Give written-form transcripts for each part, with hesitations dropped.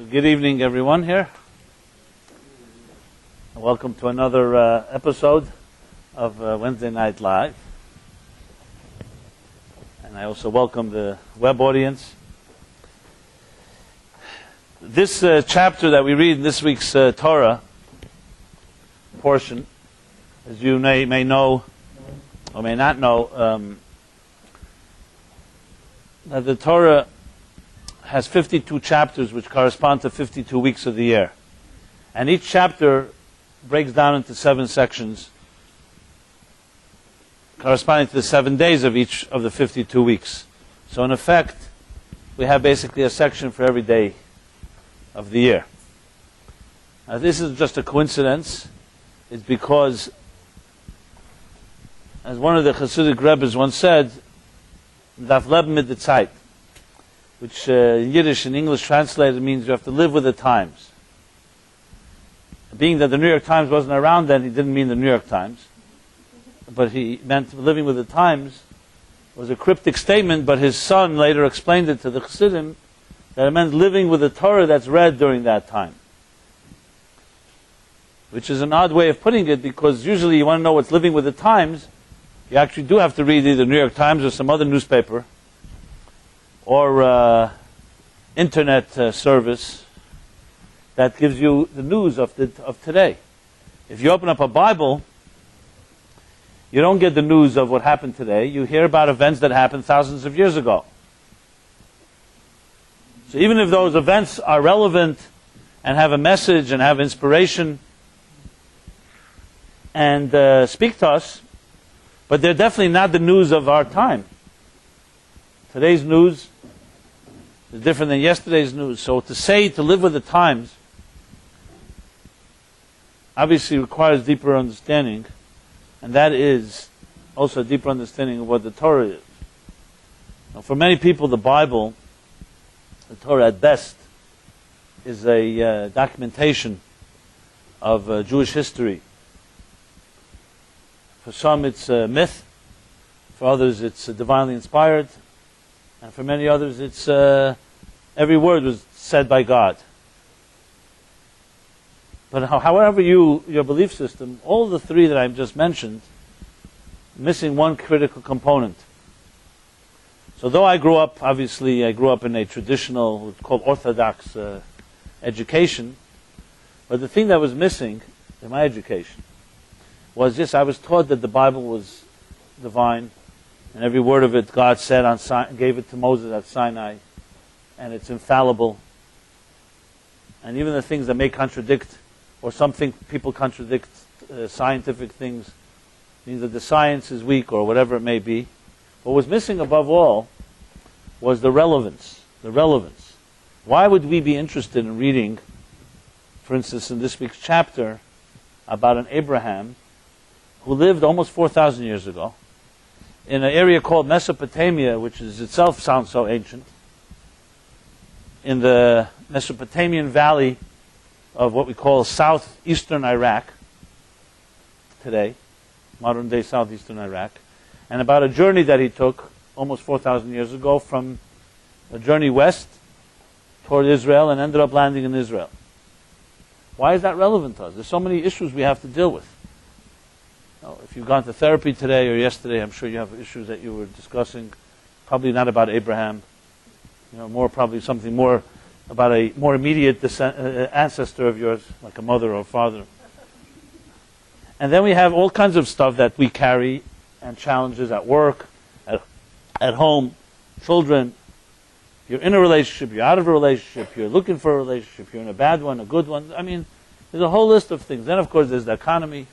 So good evening, everyone here. Welcome to another episode of Wednesday Night Live. And I also welcome the web audience. This chapter that we read in this week's Torah portion, as you may know or may not know, that the Torah has 52 chapters which correspond to 52 weeks of the year. And each chapter breaks down into 7 sections corresponding to the 7 days of each of the 52 weeks. So in effect, we have basically a section for every day of the year. Now this is just a coincidence. It's because, as one of the Hasidic Rebbes once said, "Daf leben mit der Zeit," which in Yiddish and English translated means you have to live with the times. Being that the New York Times wasn't around then, he didn't mean the New York Times, but he meant living with the times was a cryptic statement, but his son later explained it to the Chassidim that it meant living with the Torah that's read during that time. Which is an odd way of putting it, because usually you want to know what's living with the times, you actually do have to read either the New York Times or some other newspaper, or internet service that gives you the news of today. If you open up a Bible, you don't get the news of what happened today. You hear about events that happened thousands of years ago. So even if those events are relevant and have a message and have inspiration and speak to us, but they're definitely not the news of our time. Today's news is different than yesterday's news. So to live with the times obviously requires deeper understanding, and that is also a deeper understanding of what the Torah is. Now, for many people, the Bible, the Torah at best, is a documentation of Jewish history. For some it's a myth, for others it's divinely inspired, and for many others it's every word was said by God. But however your belief system, all the three that I've just mentioned, missing one critical component. So though I grew up in a traditional, what's called Orthodox education, but the thing that was missing in my education was this: I was taught that the Bible was divine, and every word of it God said gave it to Moses at Sinai, and it's infallible. And even the things that may contradict, or something people contradict scientific things, means that the science is weak or whatever it may be. What was missing above all was the relevance. The relevance. Why would we be interested in reading, for instance, in this week's chapter, about an Abraham who lived almost 4,000 years ago in an area called Mesopotamia, which is itself sounds so ancient, in the Mesopotamian valley of what we call southeastern Iraq today, modern-day southeastern Iraq, and about a journey that he took almost 4,000 years ago from a journey west toward Israel and ended up landing in Israel. Why is that relevant to us? There's so many issues we have to deal with. If you've gone to therapy today or yesterday, I'm sure you have issues that you were discussing, probably not about Abraham, more probably something more about a more immediate ancestor of yours, like a mother or father. And then we have all kinds of stuff that we carry and challenges at work, at home, children. You're in a relationship, you're out of a relationship, you're looking for a relationship, you're in a bad one, a good one. I mean, there's a whole list of things. Then, of course, there's the economy.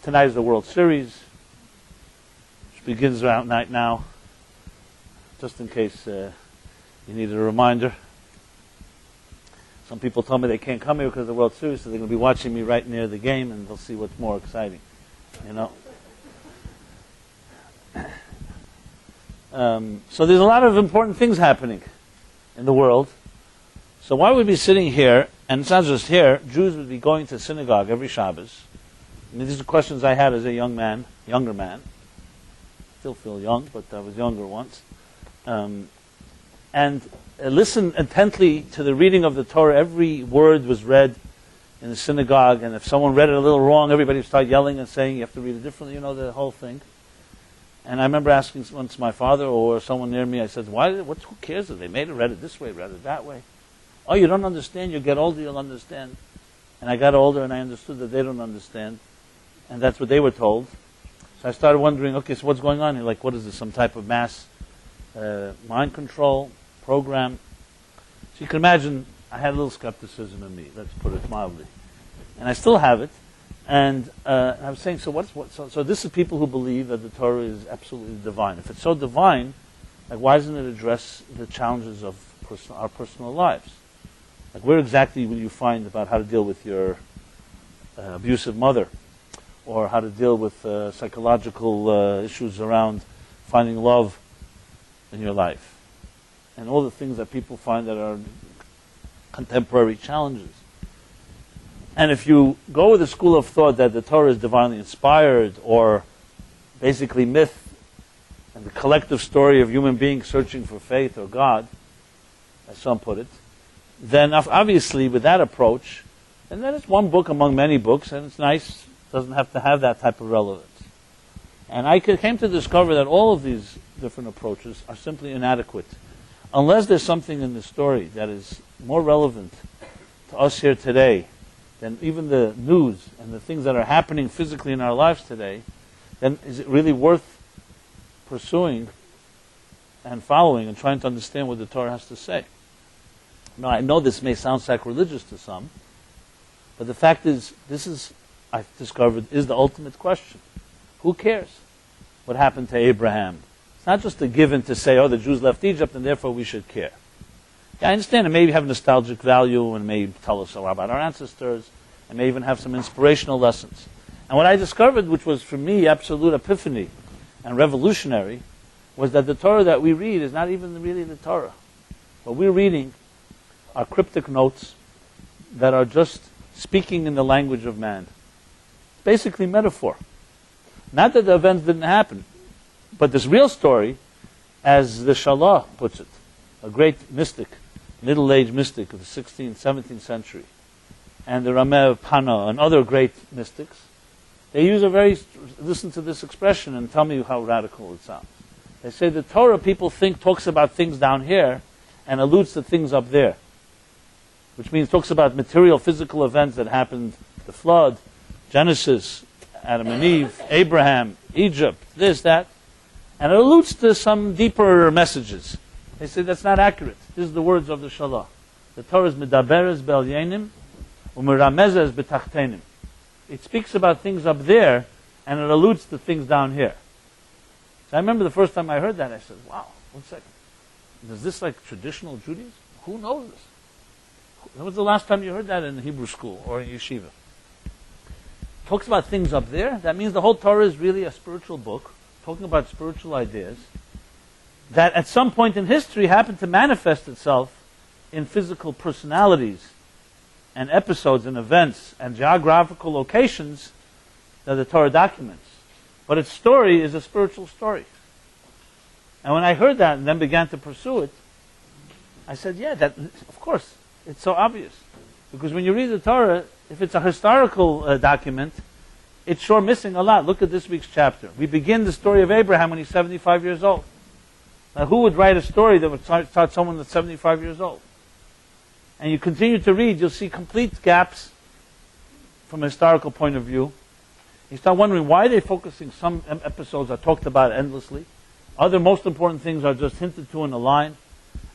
Tonight is the World Series, which begins around night now, just in case you needed a reminder. Some people told me they can't come here because of the World Series, so they're going to be watching me right near the game, and they'll see what's more exciting, So there's a lot of important things happening in the world. So why would we be sitting here, and it's not just here, Jews would be going to synagogue every Shabbos. I mean, these are questions I had as a younger man. Still feel young, but I was younger once. and listen intently to the reading of the Torah. Every word was read in the synagogue, and if someone read it a little wrong, everybody would start yelling and saying, you have to read it differently, the whole thing. And I remember asking once my father or someone near me, I said, who cares if they read it this way, read it that way? Oh, you don't understand, you get older, you'll understand. And I got older and I understood that they don't understand. And that's what they were told. So I started wondering, okay, so what's going on here? Like, what is this, some type of mass mind control program? So you can imagine, I had a little skepticism in me, let's put it mildly. And I still have it. And I was saying, so this is people who believe that the Torah is absolutely divine. If it's so divine, like, why doesn't it address the challenges of our personal lives? Like, where exactly will you find about how to deal with your abusive mother, or how to deal with psychological issues around finding love in your life, and all the things that people find that are contemporary challenges? And if you go with the school of thought that the Torah is divinely inspired, or basically myth and the collective story of human beings searching for faith or God, as some put it, then obviously with that approach, and then it's one book among many books, and it's nice, doesn't have to have that type of relevance. And I came to discover that all of these different approaches are simply inadequate. Unless there's something in the story that is more relevant to us here today than even the news and the things that are happening physically in our lives today, then is it really worth pursuing and following and trying to understand what the Torah has to say? Now, I know this may sound sacrilegious to some, but the fact is, I've discovered, is the ultimate question. Who cares what happened to Abraham? It's not just a given to say, the Jews left Egypt and therefore we should care. Yeah, I understand it may have nostalgic value and may tell us a lot about our ancestors and may even have some inspirational lessons. And what I discovered, which was for me absolute epiphany and revolutionary, was that the Torah that we read is not even really the Torah. What we're reading are cryptic notes that are just speaking in the language of man. Basically metaphor. Not that the events didn't happen, but this real story, as the Shalah puts it, a great mystic, middle-aged mystic of the 16th, 17th century, and the Rameh of Pana and other great mystics, they use listen to this expression and tell me how radical it sounds. They say the Torah, people think, talks about things down here and alludes to things up there, which means talks about material, physical events that happened, the flood, Genesis, Adam and Eve, Abraham, Egypt, this, that, and it alludes to some deeper messages. They say that's not accurate. These are the words of the Shalah. The Torah is medaberes be'elyenim u'meramezes betachtenim. It speaks about things up there, and it alludes to things down here. So I remember the first time I heard that, I said, wow, 1 second. Is this like traditional Judaism? Who knows this? When was the last time you heard that in Hebrew school or in yeshiva? It talks about things up there. That means the whole Torah is really a spiritual book, talking about spiritual ideas, that at some point in history happened to manifest itself in physical personalities and episodes and events and geographical locations that the Torah documents. But its story is a spiritual story. And when I heard that and then began to pursue it, I said, yeah, that, of course, it's so obvious. Because when you read the Torah, if it's a historical document, it's sure missing a lot. Look at this week's chapter. We begin the story of Abraham when he's 75 years old. Now, who would write a story that would start someone that's 75 years old? And you continue to read, you'll see complete gaps from a historical point of view. You start wondering, why are they focusing some episodes are talked about endlessly? Other most important things are just hinted to in a line.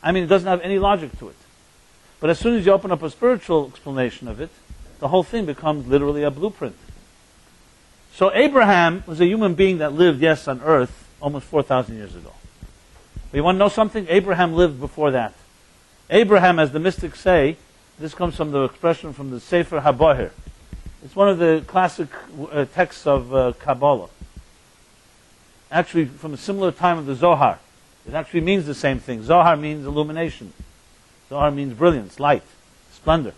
I mean, it doesn't have any logic to it. But as soon as you open up a spiritual explanation of it, the whole thing becomes literally a blueprint. So Abraham was a human being that lived, yes, on earth almost 4,000 years ago. But you want to know something? Abraham lived before that. Abraham, as the mystics say, this comes from the expression from the Sefer HaBoher. It's one of the classic texts of Kabbalah. Actually, from a similar time of the Zohar. It actually means the same thing. Zohar means illumination. Zohar means brilliance, light, splendor.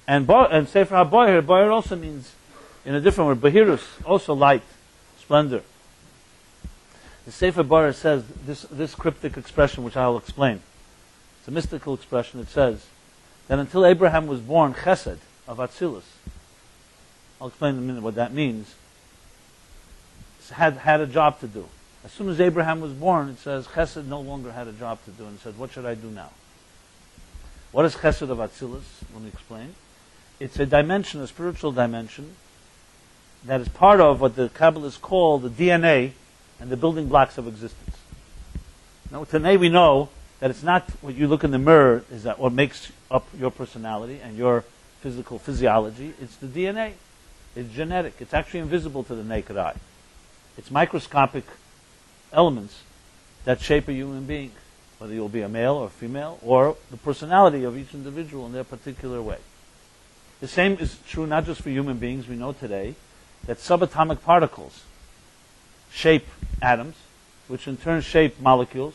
And Sefer HaBoher, Boher also means, in a different word, Bahirus, also light, splendor. The Sefer Boher says this cryptic expression, which I'll explain. a mystical expression. It says that until Abraham was born, chesed, of Atzilus, I'll explain in a minute what that means, had a job to do. As soon as Abraham was born, it says chesed no longer had a job to do, and it said, what should I do now? What is chesed of Atzilus? Let me explain. It's a dimension, a spiritual dimension, that is part of what the Kabbalists call the DNA and the building blocks of existence. Now, today we know that it's not what you look in the mirror is that what makes up your personality and your physical physiology. It's the DNA. It's genetic. It's actually invisible to the naked eye. It's microscopic elements that shape a human being, whether you'll be a male or female, or the personality of each individual in their particular way. The same is true not just for human beings. We know today that subatomic particles shape atoms, which in turn shape molecules,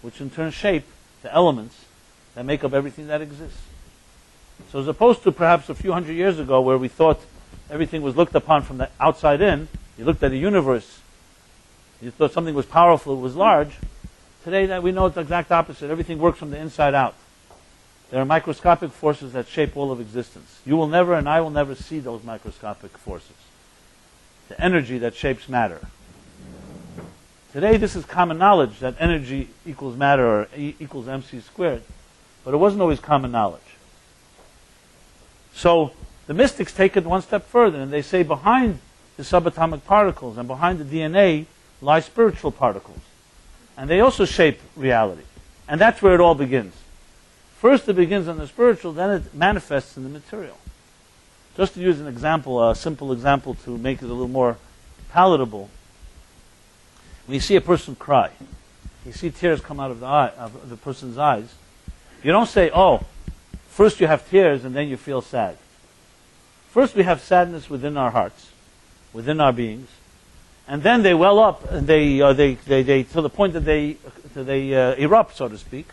which in turn shape the elements that make up everything that exists. So as opposed to perhaps a few hundred years ago where we thought everything was looked upon from the outside in, you looked at a universe, you thought something was powerful, it was large, today that we know it's the exact opposite. Everything works from the inside out. There are microscopic forces that shape all of existence. You will never and I will never see those microscopic forces. The energy that shapes matter. Today this is common knowledge that energy equals matter or equals mc squared, but it wasn't always common knowledge. So the mystics take it one step further and they say behind the subatomic particles and behind the DNA lie spiritual particles. And they also shape reality. And that's where it all begins. First it begins on the spiritual, then it manifests in the material. Just to use an example, a simple example to make it a little more palatable. When you see a person cry, you see tears come out of the person's eyes, you don't say, oh, first you have tears and then you feel sad. First we have sadness within our hearts, within our beings, and then they well up and they to the point that they erupt, so to speak,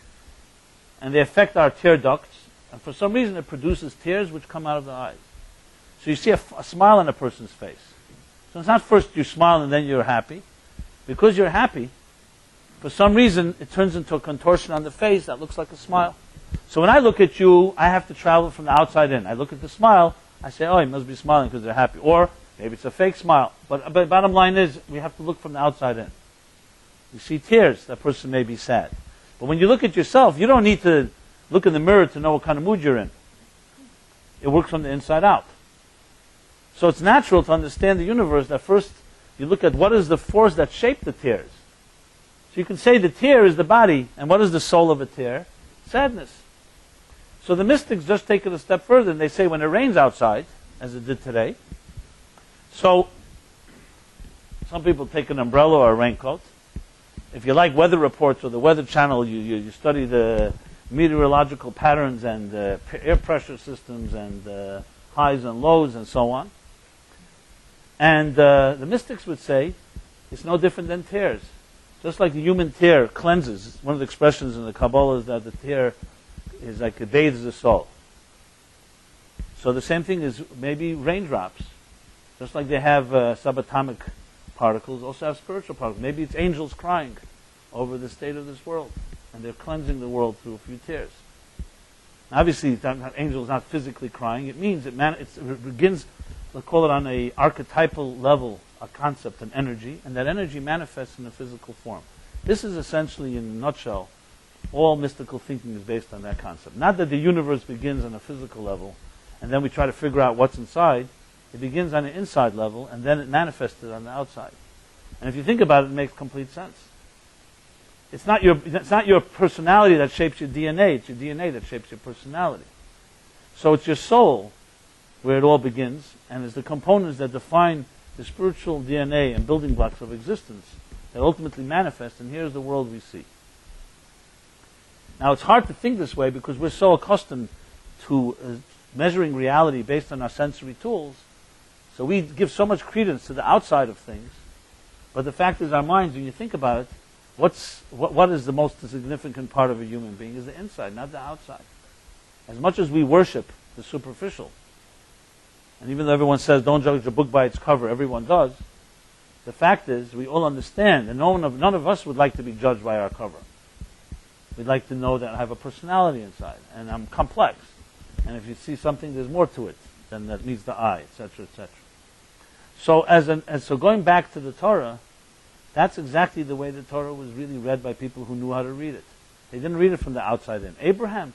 and they affect our tear ducts, and for some reason it produces tears which come out of the eyes. So you see a smile on a person's face. So it's not first you smile and then you're happy. Because you're happy, for some reason it turns into a contortion on the face that looks like a smile. So when I look at you, I have to travel from the outside in. I look at the smile, I say, oh, he must be smiling because they're happy. Or maybe it's a fake smile. But bottom line is, we have to look from the outside in. You see tears, that person may be sad. But when you look at yourself, you don't need to look in the mirror to know what kind of mood you're in. It works from the inside out. So it's natural to understand the universe that first you look at what is the force that shaped the tears. So you can say the tear is the body, and what is the soul of a tear? Sadness. So the mystics just take it a step further, and they say when it rains outside, as it did today, so some people take an umbrella or a raincoat. If you like weather reports or the Weather Channel, you study the meteorological patterns and air pressure systems and highs and lows and so on. And the mystics would say it's no different than tears. Just like the human tear cleanses. One of the expressions in the Kabbalah is that the tear is like it bathes the soul. So the same thing is maybe raindrops. Just like they have subatomic particles, also have spiritual particles. Maybe it's angels crying over the state of this world. And they're cleansing the world through a few tears. Obviously, angels not physically crying. It means it begins, let's call it on a archetypal level, a concept, an energy, and that energy manifests in a physical form. This is essentially, in a nutshell, all mystical thinking is based on that concept. Not that the universe begins on a physical level, and then we try to figure out what's inside. It begins on an inside level, and then it manifested on the outside. And if you think about it, it makes complete sense. It's not your personality that shapes your DNA. It's your DNA that shapes your personality. So it's your soul where it all begins, and it's the components that define the spiritual DNA and building blocks of existence that ultimately manifest, and here's the world we see. Now it's hard to think this way because we're so accustomed to measuring reality based on our sensory tools, so we give so much credence to the outside of things, but the fact is our minds, when you think about it, what is the most significant part of a human being is the inside, not the outside. As much as we worship the superficial, and even though everyone says don't judge a book by its cover, everyone does, the fact is we all understand, and none of us would like to be judged by our cover. We'd like to know that I have a personality inside, and I'm complex. And if you see something, there's more to it than that meets the eye, etc., etc. So so going back to the Torah, that's exactly the way the Torah was really read by people who knew how to read it. They didn't read it from the outside in. Abraham,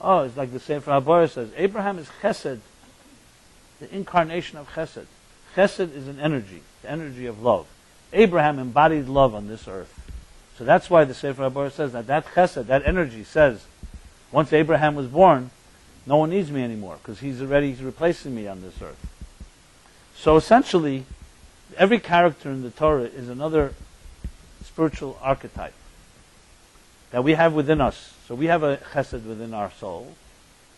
it's like the Sefer HaBorah says, Abraham is chesed, the incarnation of chesed. Chesed is an energy, the energy of love. Abraham embodied love on this earth. So that's why the Sefer HaBorah says that chesed, that energy says, once Abraham was born, no one needs me anymore, because he's replacing me on this earth. So essentially, every character in the Torah is another spiritual archetype that we have within us. So we have a chesed within our soul,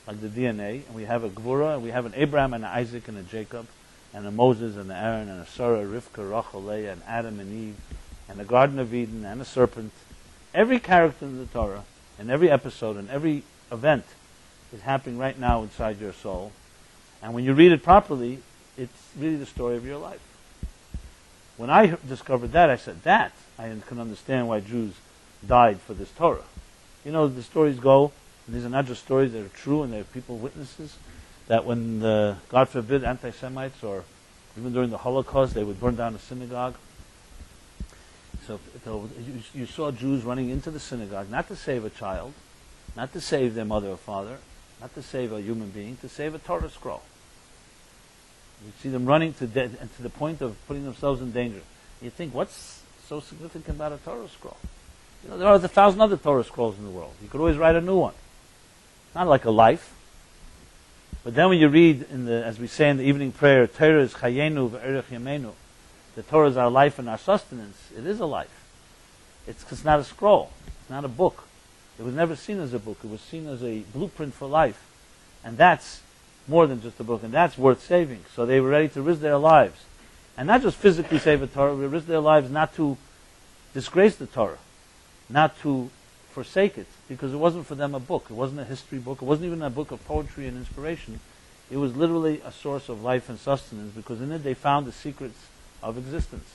like the DNA, and we have a gvura, and we have an Abraham and an Isaac and a Jacob, and a Moses and a Aaron and a Sarah, Rivka, Rachel, Leah, and Adam and Eve, and the Garden of Eden and a serpent. Every character in the Torah, and every episode, and every event is happening right now inside your soul. And when you read it properly, it's really the story of your life. When I discovered that, I said, I can understand why Jews died for this Torah. You know, the stories go, and these are not just stories, they're true, and they're people witnesses, that when, God forbid, anti-Semites, or even during the Holocaust, they would burn down a synagogue. So you saw Jews running into the synagogue, not to save a child, not to save their mother or father, not to save a human being, to save a Torah scroll. You see them running to the point of putting themselves in danger. You think, what's so significant about a Torah scroll? You know, there are 1,000 other Torah scrolls in the world. You could always write a new one. Not like a life. But then when you read, as we say in the evening prayer, Torah is chayenu ve'erech yamenu. The Torah is our life and our sustenance. It is a life. It's not a scroll. It's not a book. It was never seen as a book. It was seen as a blueprint for life. And that's more than just a book, and that's worth saving. So they were ready to risk their lives. And not just physically save the Torah, they risk their lives not to disgrace the Torah, not to forsake it, because it wasn't for them a book. It wasn't a history book. It wasn't even a book of poetry and inspiration. It was literally a source of life and sustenance, because in it they found the secrets of existence.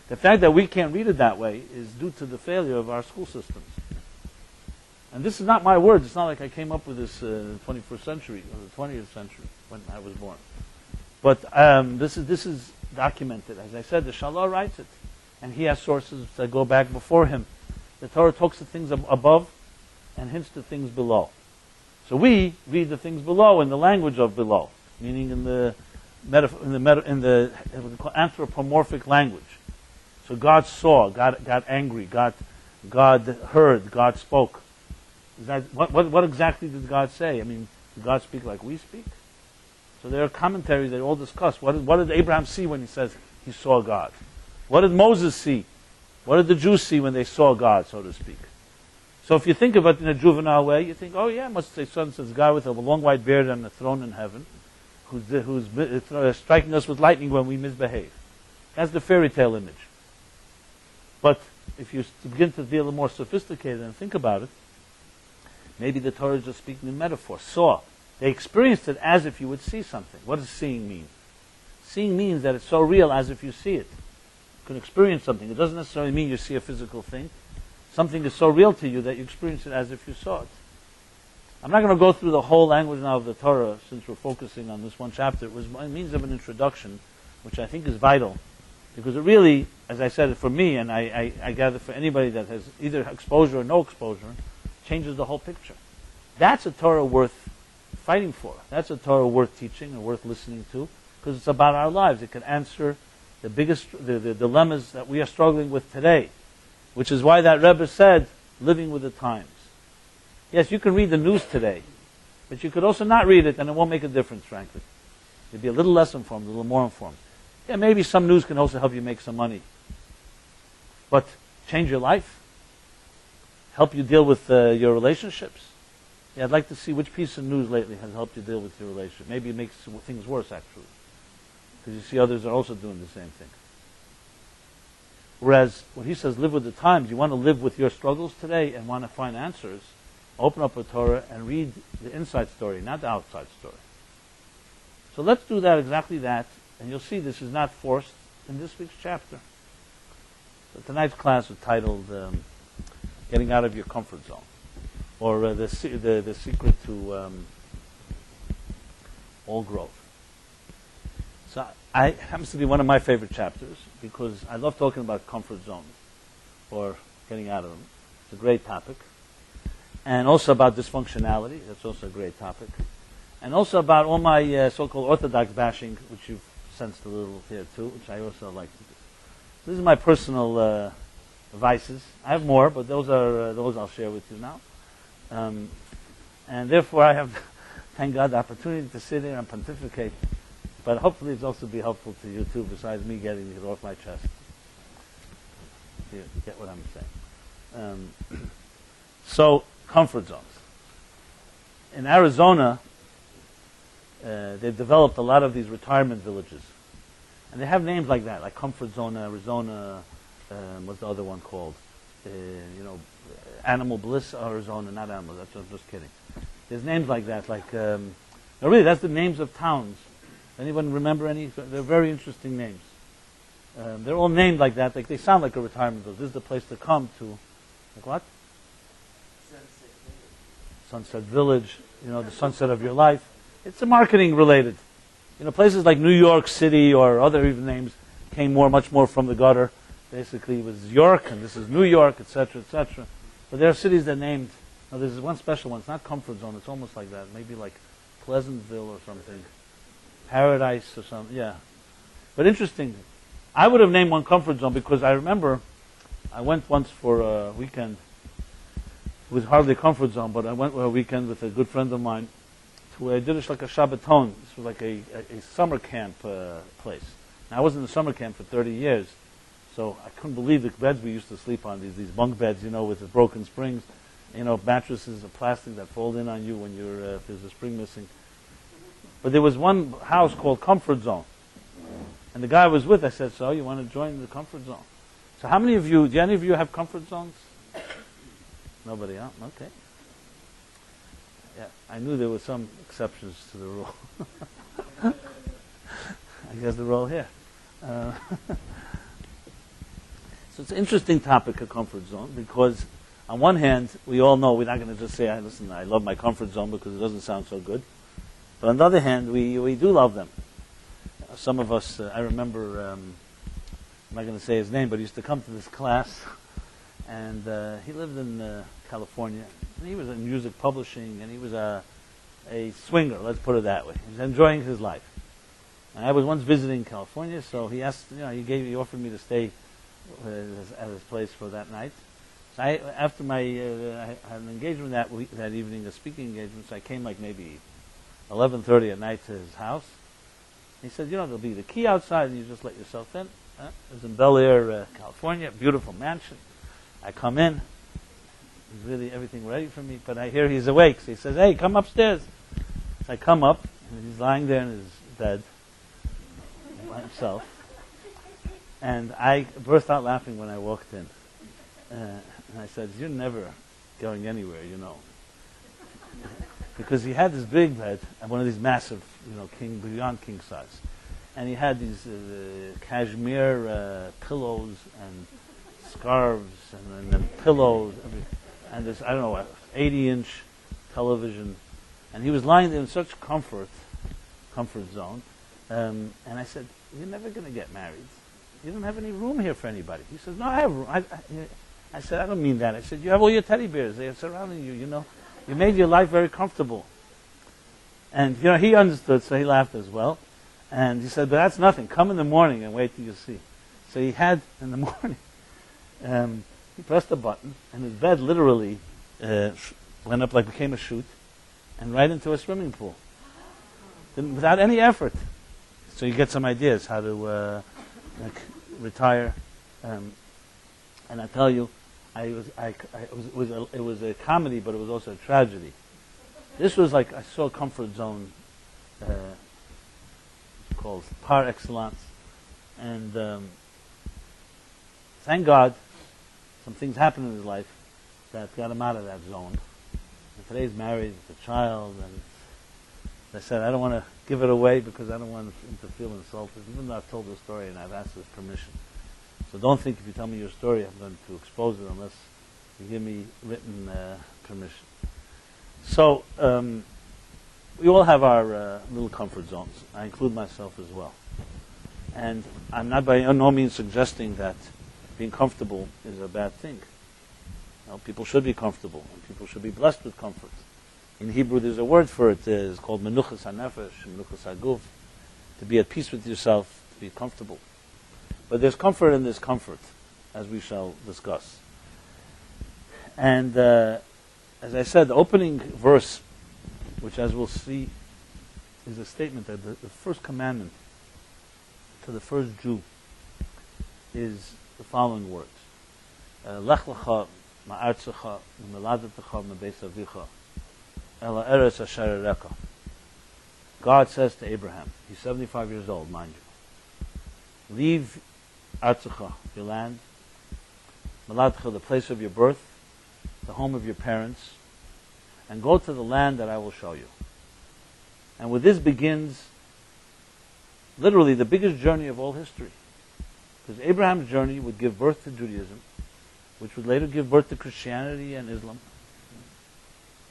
The fact that we can't read it that way is due to the failure of our school systems. And this is not my words. It's not like I came up with this in the 21st century or the 20th century when I was born. But this is documented. As I said, the Shalah writes it. And he has sources that go back before him. The Torah talks to things above and hints to things below. So we read the things below in the language of below, meaning in the anthropomorphic language. So God saw, God got angry, God heard, God spoke. Is that what exactly did God say? I mean, did God speak like we speak? So there are commentaries that all discuss what did Abraham see when he says he saw God? What did Moses see? What did the Jews see when they saw God, so to speak? So if you think of it in a juvenile way, you think, oh yeah, must say son says God with a long white beard on the throne in heaven, who's striking us with lightning when we misbehave. That's the fairy tale image. But if you begin to be a little more sophisticated and think about it, maybe the Torah is just speaking in metaphor. Saw. They experienced it as if you would see something. What does seeing mean? Seeing means that it's so real as if you see it. You can experience something. It doesn't necessarily mean you see a physical thing. Something is so real to you that you experience it as if you saw it. I'm not going to go through the whole language now of the Torah since we're focusing on this one chapter. It was by means of an introduction, which I think is vital. Because it really, as I said, for me, and I gather for anybody that has either exposure or no exposure, changes the whole picture. That's a Torah worth fighting for. That's a Torah worth teaching and worth listening to, because it's about our lives. It can answer the biggest, the dilemmas that we are struggling with today, which is why that Rebbe said, living with the times. Yes, you can read the news today, but you could also not read it and it won't make a difference, frankly. You'll be a little less informed, a little more informed. Yeah, maybe some news can also help you make some money. But change your life? Help you deal with your relationships? Yeah, I'd like to see which piece of news lately has helped you deal with your relationship. Maybe it makes things worse, actually. Because you see others are also doing the same thing. Whereas, when he says live with the times, you want to live with your struggles today and want to find answers, open up a Torah and read the inside story, not the outside story. So let's do that, exactly that, and you'll see this is not forced in this week's chapter. So tonight's class was titled getting out of your comfort zone, or the secret to all growth. So I happens to be one of my favorite chapters because I love talking about comfort zones or getting out of them. It's a great topic. And also about dysfunctionality. That's also a great topic. And also about all my so-called orthodox bashing, which you've sensed a little here too, which I also like to do. So these are my personal vices. I have more, but those I'll share with you now. And therefore I have, thank God, the opportunity to sit here and pontificate. But hopefully it's also be helpful to you too, besides me getting it off my chest. You get what I'm saying. So, comfort zones. In Arizona, they've developed a lot of these retirement villages. And they have names like that, like Comfort Zone Arizona, what's the other one called? Animal Bliss Arizona, not Animal, I'm just kidding. There's names like that, no, really, that's the names of towns. Anyone remember any? They're very interesting names. They're all named like that, like they sound like a retirement village. This is the place to come to. Like what? Sunset Village, the sunset of your life. It's a marketing related. Places like New York City or other even names came much more from the gutter. Basically, it was York, and this is New York, etc., etc. But there are cities that named. Now, there's one special one. It's not Comfort Zone. It's almost like that. Maybe like Pleasantville or something. Paradise or something. Yeah. But interesting. I would have named one Comfort Zone because I remember I went once for a weekend. It was hardly a comfort zone, but I went for a weekend with a good friend of mine to a Yiddish like a Shabbaton. This was like a summer camp place. Now, I was in the summer camp for 30 years, so I couldn't believe the beds we used to sleep on, these bunk beds, with the broken springs, mattresses of plastic that fold in on you when if there's a spring missing. But there was one house called Comfort Zone. And the guy I was with, I said, so you want to join the comfort zone? So how many of you, do any of you have comfort zones? Nobody, huh? Okay. Yeah, I knew there were some exceptions to the rule. I guess they're all here. So it's an interesting topic, a comfort zone, because on one hand, we all know we're not going to just say, listen, I love my comfort zone because it doesn't sound so good. But on the other hand, we do love them. Some of us, I remember, I'm not going to say his name, but he used to come to this class, and he lived in California, and he was in music publishing, and he was a swinger, let's put it that way. He was enjoying his life. And I was once visiting California, so he asked, he offered me to stay at his place for that night. So after I had an engagement that evening, a speaking engagement, so I came like maybe 11:30 at night to his house. He said, there'll be the key outside, and you just let yourself in. It was in Bel Air, California, beautiful mansion. I come in. He's really everything ready for me, but I hear he's awake. So he says, hey, come upstairs. So I come up, and he's lying there in his bed by himself. And I burst out laughing when I walked in. And I said, you're never going anywhere, Because he had this big bed, and one of these massive, beyond king size. And he had these cashmere pillows and scarves and then pillows and this, 80-inch television. And he was lying there in such comfort zone. And I said, you're never going to get married. You don't have any room here for anybody. He says, no, I have room. I said, I don't mean that. I said, you have all your teddy bears. They are surrounding you, You made your life very comfortable. And, he understood, so he laughed as well. And he said, but that's nothing. Come in the morning and wait till you see. So he had, in the morning, he pressed a button, and his bed literally went up became a chute, and right into a swimming pool. Without any effort. So you get some ideas how to retire. And I tell you, it was a comedy, but it was also a tragedy. This was I saw a comfort zone called par excellence. And thank God, some things happened in his life that got him out of that zone. And today he's married with a child, and I said, I don't want to give it away because I don't want him to feel insulted, even though I've told the story and I've asked his permission. So don't think if you tell me your story I'm going to expose it unless You give me written permission. So, we all have our little comfort zones. I include myself as well. And I'm not by no means suggesting that being comfortable is a bad thing. No, people should be comfortable, and people should be blessed with comfort. In Hebrew, there's a word for it. It's called menuchas hanefesh, menuchas haguf, to be at peace with yourself, to be comfortable. But there's comfort in this comfort, as we shall discuss. And as I said, the opening verse, which as we'll see, is a statement that the first commandment to the first Jew is the following words. Lech Lecha ma'artzecha u'meladetecha mebeis avicha ela eretz asher ereka. God says to Abraham, he's 75 years old, mind you, leave Artzecha, your land, Meladecha, the place of your birth, the home of your parents, and go to the land that I will show you. And with this begins literally the biggest journey of all history. Because Abraham's journey would give birth to Judaism, which would later give birth to Christianity and Islam,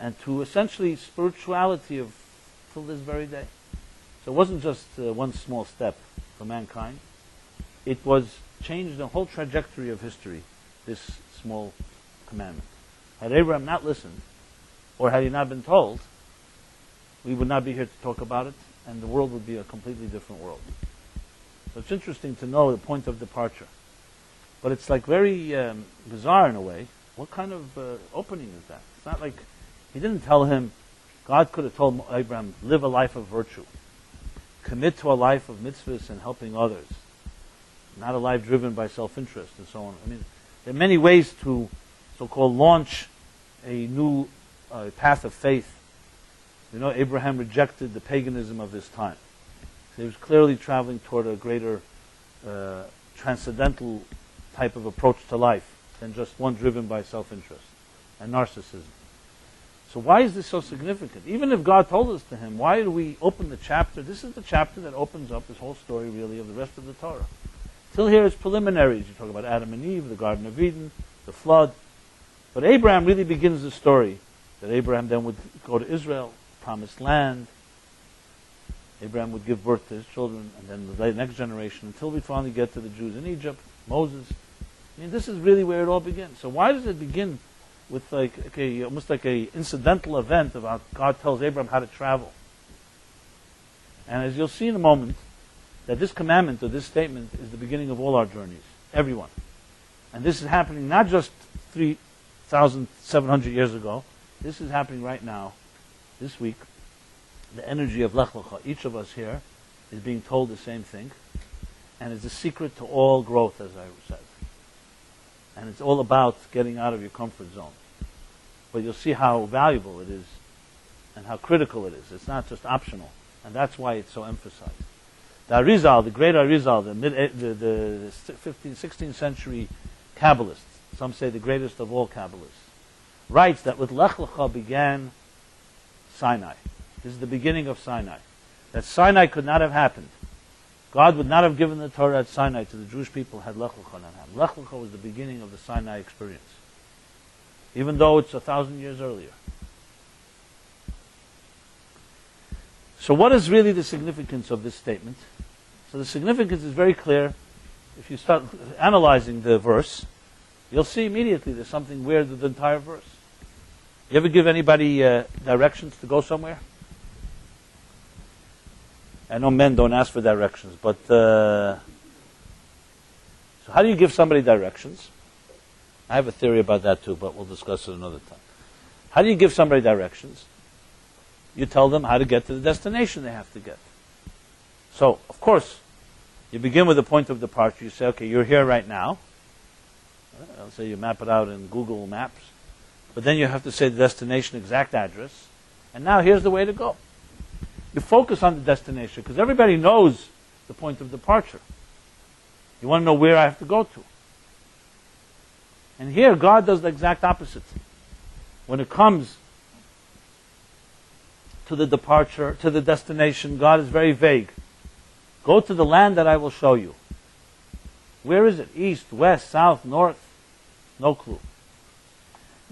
and to essentially spirituality of till this very day. So it wasn't just one small step for mankind. It was changed the whole trajectory of history, this small commandment. Had Abraham not listened, or had he not been told, we would not be here to talk about it, and the world would be a completely different world. So it's interesting to know the point of departure. But it's like very bizarre in a way. What kind of opening is that? It's not like he didn't tell him. God could have told Abraham, live a life of virtue. Commit to a life of mitzvahs and helping others. Not a life driven by self-interest and so on. I mean, there are many ways to so-called launch a new path of faith. You know, Abraham rejected the paganism of his time. So he was clearly traveling toward a greater transcendental type of approach to life than just one driven by self-interest and narcissism. So why is this so significant? Even if God told us to him, why do we open the chapter? This is the chapter that opens up this whole story, really, of the rest of the Torah. Till here it's preliminaries. You talk about Adam and Eve, the Garden of Eden, the flood. But Abraham really begins the story that Abraham then would go to Israel, promised land. Abraham would give birth to his children, and then the next generation, until we finally get to the Jews in Egypt, Moses. I mean, this is really where it all begins. So why does it begin with almost like a incidental event about God tells Abraham how to travel? And as you'll see in a moment, that this commandment or this statement is the beginning of all our journeys, everyone. And this is happening not just 3,700 years ago. This is happening right now, this week. The energy of Lech Lecha, each of us here, is being told the same thing. And it's a secret to all growth, as I said. And it's all about getting out of your comfort zone. But you'll see how valuable it is and how critical it is. It's not just optional. And that's why it's so emphasized. The Arizal, the great Arizal, the 15th, 16th century Kabbalist, some say the greatest of all Kabbalists, writes that with Lech Lecha began Sinai. This is the beginning of Sinai. That Sinai could not have happened. God would not have given the Torah at Sinai to the Jewish people had Lech Lecha not happened. Lech Lecha was the beginning of the Sinai experience, even though it's 1,000 years earlier. So what is really the significance of this statement? So the significance is very clear. If you start analyzing the verse, you'll see immediately there's something weird with the entire verse. You ever give anybody directions to go somewhere? I know men don't ask for directions, but so how do you give somebody directions? I have a theory about that too, but we'll discuss it another time. How do you give somebody directions? You tell them how to get to the destination they have to get. So, of course, you begin with the point of departure. You say, okay, you're here right now. I'll say you map it out in Google Maps. But then you have to say the destination exact address. And now here's the way to go. You focus on the destination because everybody knows the point of departure. You want to know where I have to go to. And here God does the exact opposite. When it comes to the departure, to the destination, God is very vague. Go to the land that I will show you. Where is it? East, west, south, north? No clue.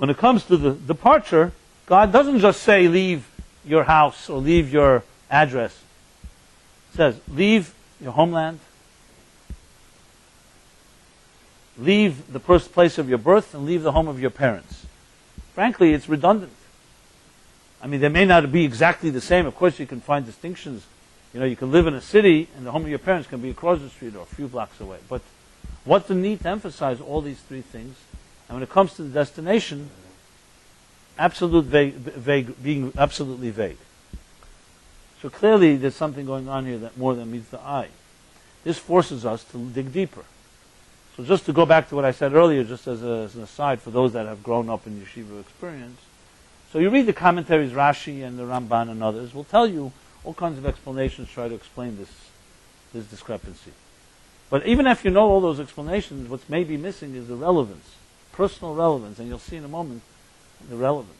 when it comes to the departure, God doesn't just say leave your house or leave your address. It says leave your homeland, leave the first place of your birth, and leave the home of your parents. Frankly, it's redundant. I mean, they may not be exactly the same. Of course, you can find distinctions. You know, you can live in a city, and the home of your parents can be across the street or a few blocks away. But what's the need to emphasize all these three things? And when it comes to the destination, being absolutely vague. So clearly, there's something going on here that more than meets the eye. This forces us to dig deeper. So just to go back to what I said earlier, just as an aside for those that have grown up in yeshiva experience, so you read the commentaries, Rashi and the Ramban and others will tell you all kinds of explanations try to explain this discrepancy. But even if you know all those explanations, what's maybe missing is the relevance, personal relevance, and you'll see in a moment the relevance.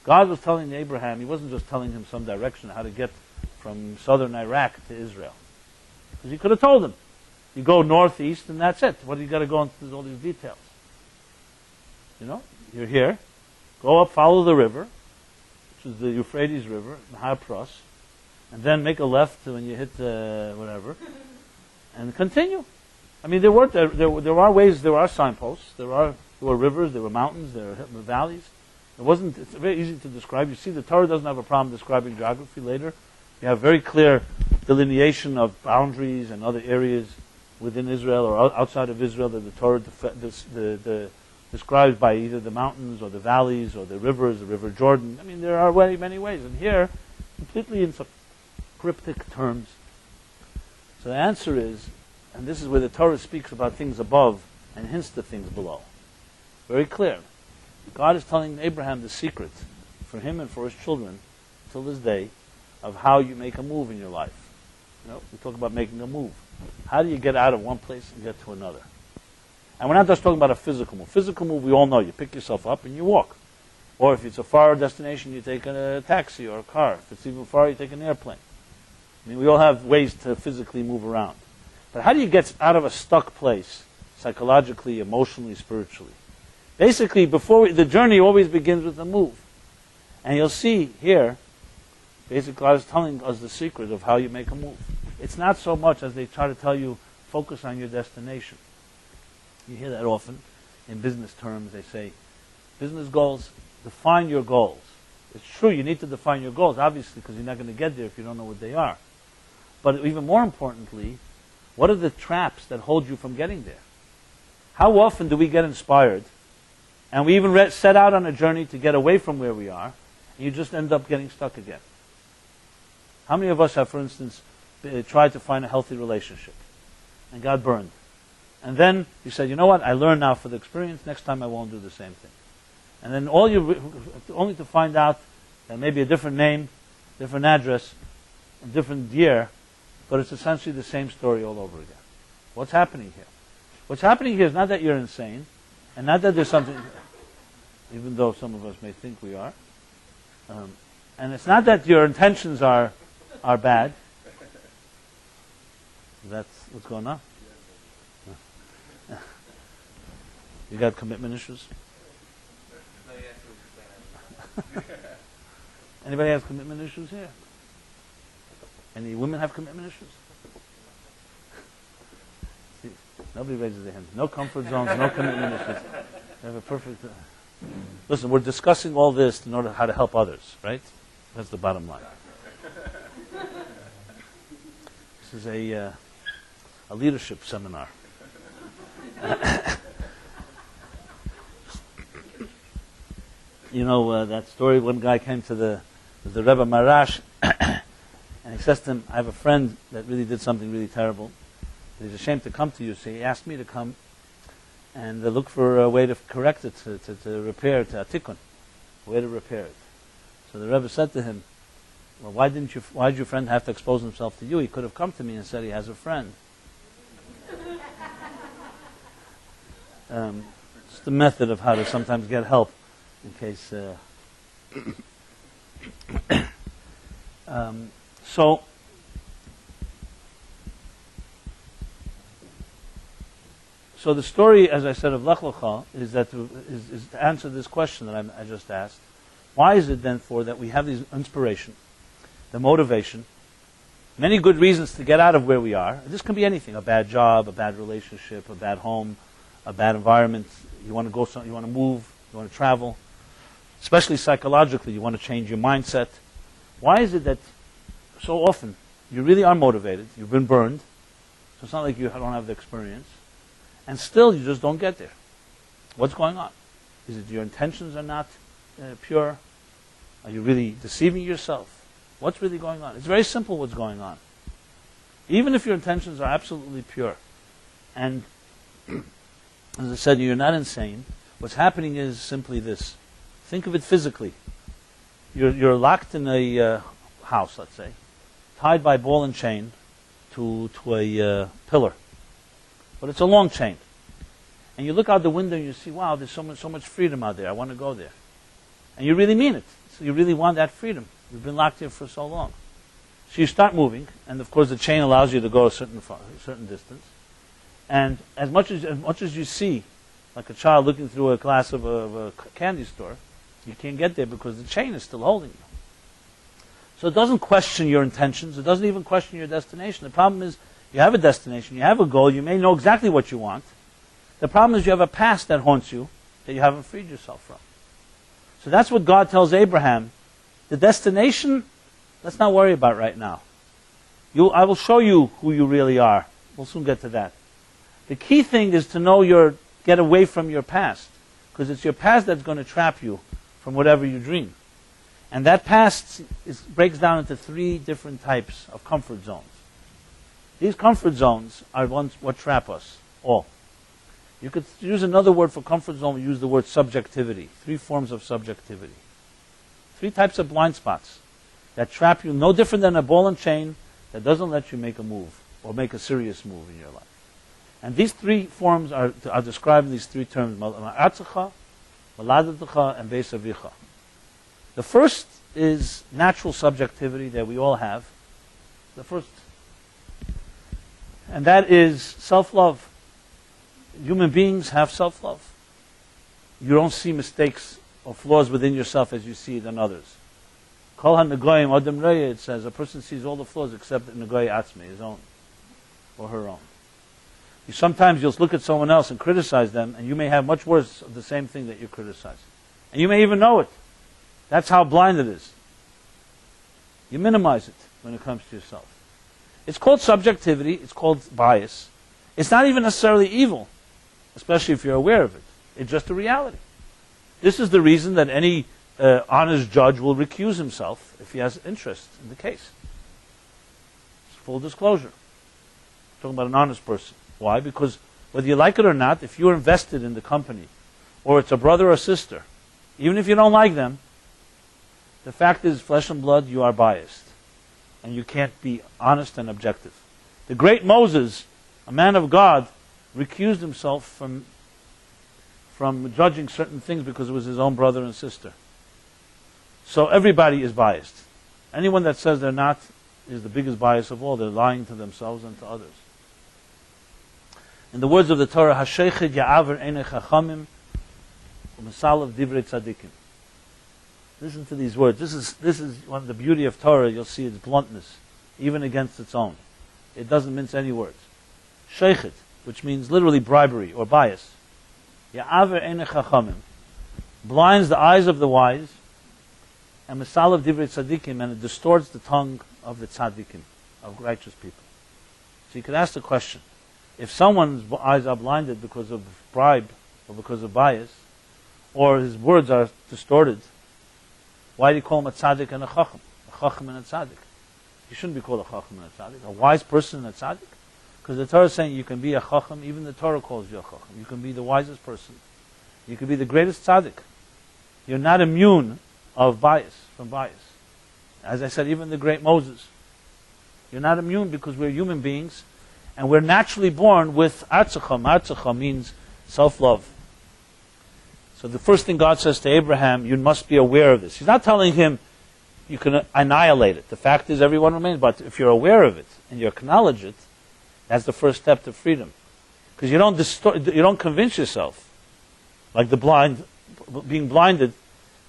God was telling Abraham, he wasn't just telling him some direction how to get from southern Iraq to Israel. Because he could have told him, you go northeast and that's it. What do you got to go into all these details? You know, you're here, go up, follow the river, which is the Euphrates River, Nahar Pras, and then make a left when you hit whatever, and continue. I mean, there are ways, there are signposts, there were rivers, there were mountains, there were valleys. It's very easy to describe. You see, the Torah doesn't have a problem describing geography later. You have very clear delineation of boundaries and other areas within Israel or outside of Israel that the Torah describes by either the mountains or the valleys or the rivers, the River Jordan. I mean, there are many ways. And here, completely in some cryptic terms. So the answer is, and this is where the Torah speaks about things above and hints to things below. Very clear. God is telling Abraham the secret for him and for his children till this day of how you make a move in your life. You know, we talk about making a move. How do you get out of one place and get to another? And we're not just talking about a physical move. Physical move, we all know. You pick yourself up and you walk. Or if it's a far destination, you take a taxi or a car. If it's even far, you take an airplane. I mean, we all have ways to physically move around. But how do you get out of a stuck place, psychologically, emotionally, spiritually? Basically, the journey always begins with a move. And you'll see here, basically God is telling us the secret of how you make a move. It's not so much as they try to tell you, focus on your destination. You hear that often in business terms. They say, business goals, define your goals. It's true, you need to define your goals, obviously, because you're not going to get there if you don't know what they are. But even more importantly, what are the traps that hold you from getting there? How often do we get inspired, and we even set out on a journey to get away from where we are, and you just end up getting stuck again? How many of us have, for instance, tried to find a healthy relationship and got burned? And then you said, you know what, I learned now for the experience, next time I won't do the same thing. And then only to find out that maybe a different name, different address, a different year, but it's essentially the same story all over again. What's happening here? What's happening here is not that you're insane, and not that there's something, even though some of us may think we are, and it's not that your intentions are bad. That's what's going on. You got commitment issues? Anybody has commitment issues here? Any women have commitment issues? See, nobody raises their hand. No comfort zones, no commitment issues. They have a perfect... Listen, we're discussing all this in order how to help others, right? That's the bottom line. This is a leadership seminar. You know that story, one guy came to the Rebbe Marash, and he says to him, I have a friend that really did something really terrible. He's ashamed to come to you, so he asked me to come and look for a way to correct it, to repair it, to tikkun, a way to repair it. So the Rebbe said to him, well, why did your friend have to expose himself to you? He could have come to me and said he has a friend. Just a method of how to sometimes get help in case... So the story, as I said, of Lech Lecha is to answer this question that I just asked. Why is it then that we have this inspiration, the motivation, many good reasons to get out of where we are? This can be anything: a bad job, a bad relationship, a bad home, a bad environment. You want to go somewhere, you want to move, you want to travel. Especially psychologically, you want to change your mindset. Why is it that so often you really are motivated, you've been burned, so it's not like you don't have the experience, and still you just don't get there? What's going on? Is it your intentions are not pure? Are you really deceiving yourself? What's really going on? It's very simple what's going on. Even if your intentions are absolutely pure, and as I said, you're not insane, what's happening is simply this. Think of it physically. You're locked in a house, let's say, tied by ball and chain to a pillar. But it's a long chain. And you look out the window and you see, wow, there's so much freedom out there. I want to go there. And you really mean it. So you really want that freedom. You've been locked here for so long. So you start moving, and of course the chain allows you to go a certain distance. And as much as you see, like a child looking through a glass of a candy store, you can't get there because the chain is still holding you. So it doesn't question your intentions. It doesn't even question your destination. The problem is you have a destination, you have a goal, you may know exactly what you want. The problem is you have a past that haunts you that you haven't freed yourself from. So that's what God tells Abraham. The destination, let's not worry about right now. I will show you who you really are. We'll soon get to that. The key thing is to know get away from your past, because it's your past that's going to trap you from whatever you dream. And that past breaks down into 3 different types of comfort zones. These comfort zones are ones what trap us all. You could use another word for comfort zone. We use the word subjectivity. 3 forms of subjectivity. 3 types of blind spots that trap you, no different than a ball and chain that doesn't let you make a move or make a serious move in your life. And these 3 forms are described in these 3 terms: Ma'atzecha, Maladetecha, and Beis Avicha. The first is natural subjectivity that we all have. The first. And that is self-love. Human beings have self-love. You don't see mistakes or flaws within yourself as you see it in others. Kol ha-negoyim adam reya, it says, a person sees all the flaws except the negoy atzmi, his own, or her own. Sometimes you'll look at someone else and criticize them, and you may have much worse of the same thing that you're criticizing. And you may even know it. That's how blind it is. You minimize it when it comes to yourself. It's called subjectivity. It's called bias. It's not even necessarily evil, especially if you're aware of it. It's just a reality. This is the reason that any honest judge will recuse himself if he has interest in the case. It's full disclosure. I'm talking about an honest person. Why? Because whether you like it or not, if you're invested in the company, or it's a brother or sister, even if you don't like them, the fact is, flesh and blood, you are biased. And you can't be honest and objective. The great Moses, a man of God, recused himself from judging certain things because it was his own brother and sister. So everybody is biased. Anyone that says they're not is the biggest bias of all. They're lying to themselves and to others. In the words of the Torah, Hasheichid ya'aver einei chachamim u'mesalav divrei tzadikim. Listen to these words. This is one of the beauty of Torah. You'll see its bluntness, even against its own. It doesn't mince any words. Sheichid, which means literally bribery or bias. Ya'aver einei chachamim, blinds the eyes of the wise, and mesalav divrei tzadikim, and it distorts the tongue of the tzadikim, of righteous people. So you could ask the question, if someone's eyes are blinded because of bribe or because of bias, or his words are distorted, why do you call him a tzaddik and a chacham and a tzaddik? You shouldn't be called a chacham and a tzaddik. A wise person and a tzaddik? Because the Torah is saying you can be a chacham, even the Torah calls you a chacham. You can be the wisest person. You can be the greatest tzaddik. You're not immune from bias. As I said, even the great Moses. You're not immune because we're human beings, and we're naturally born with artzecha. Artzecha means self-love. So the first thing God says to Abraham, you must be aware of this. He's not telling him you can annihilate it. The fact is everyone remains. But if you're aware of it and you acknowledge it, that's the first step to freedom. Because you don't convince yourself, like the blind, being blinded,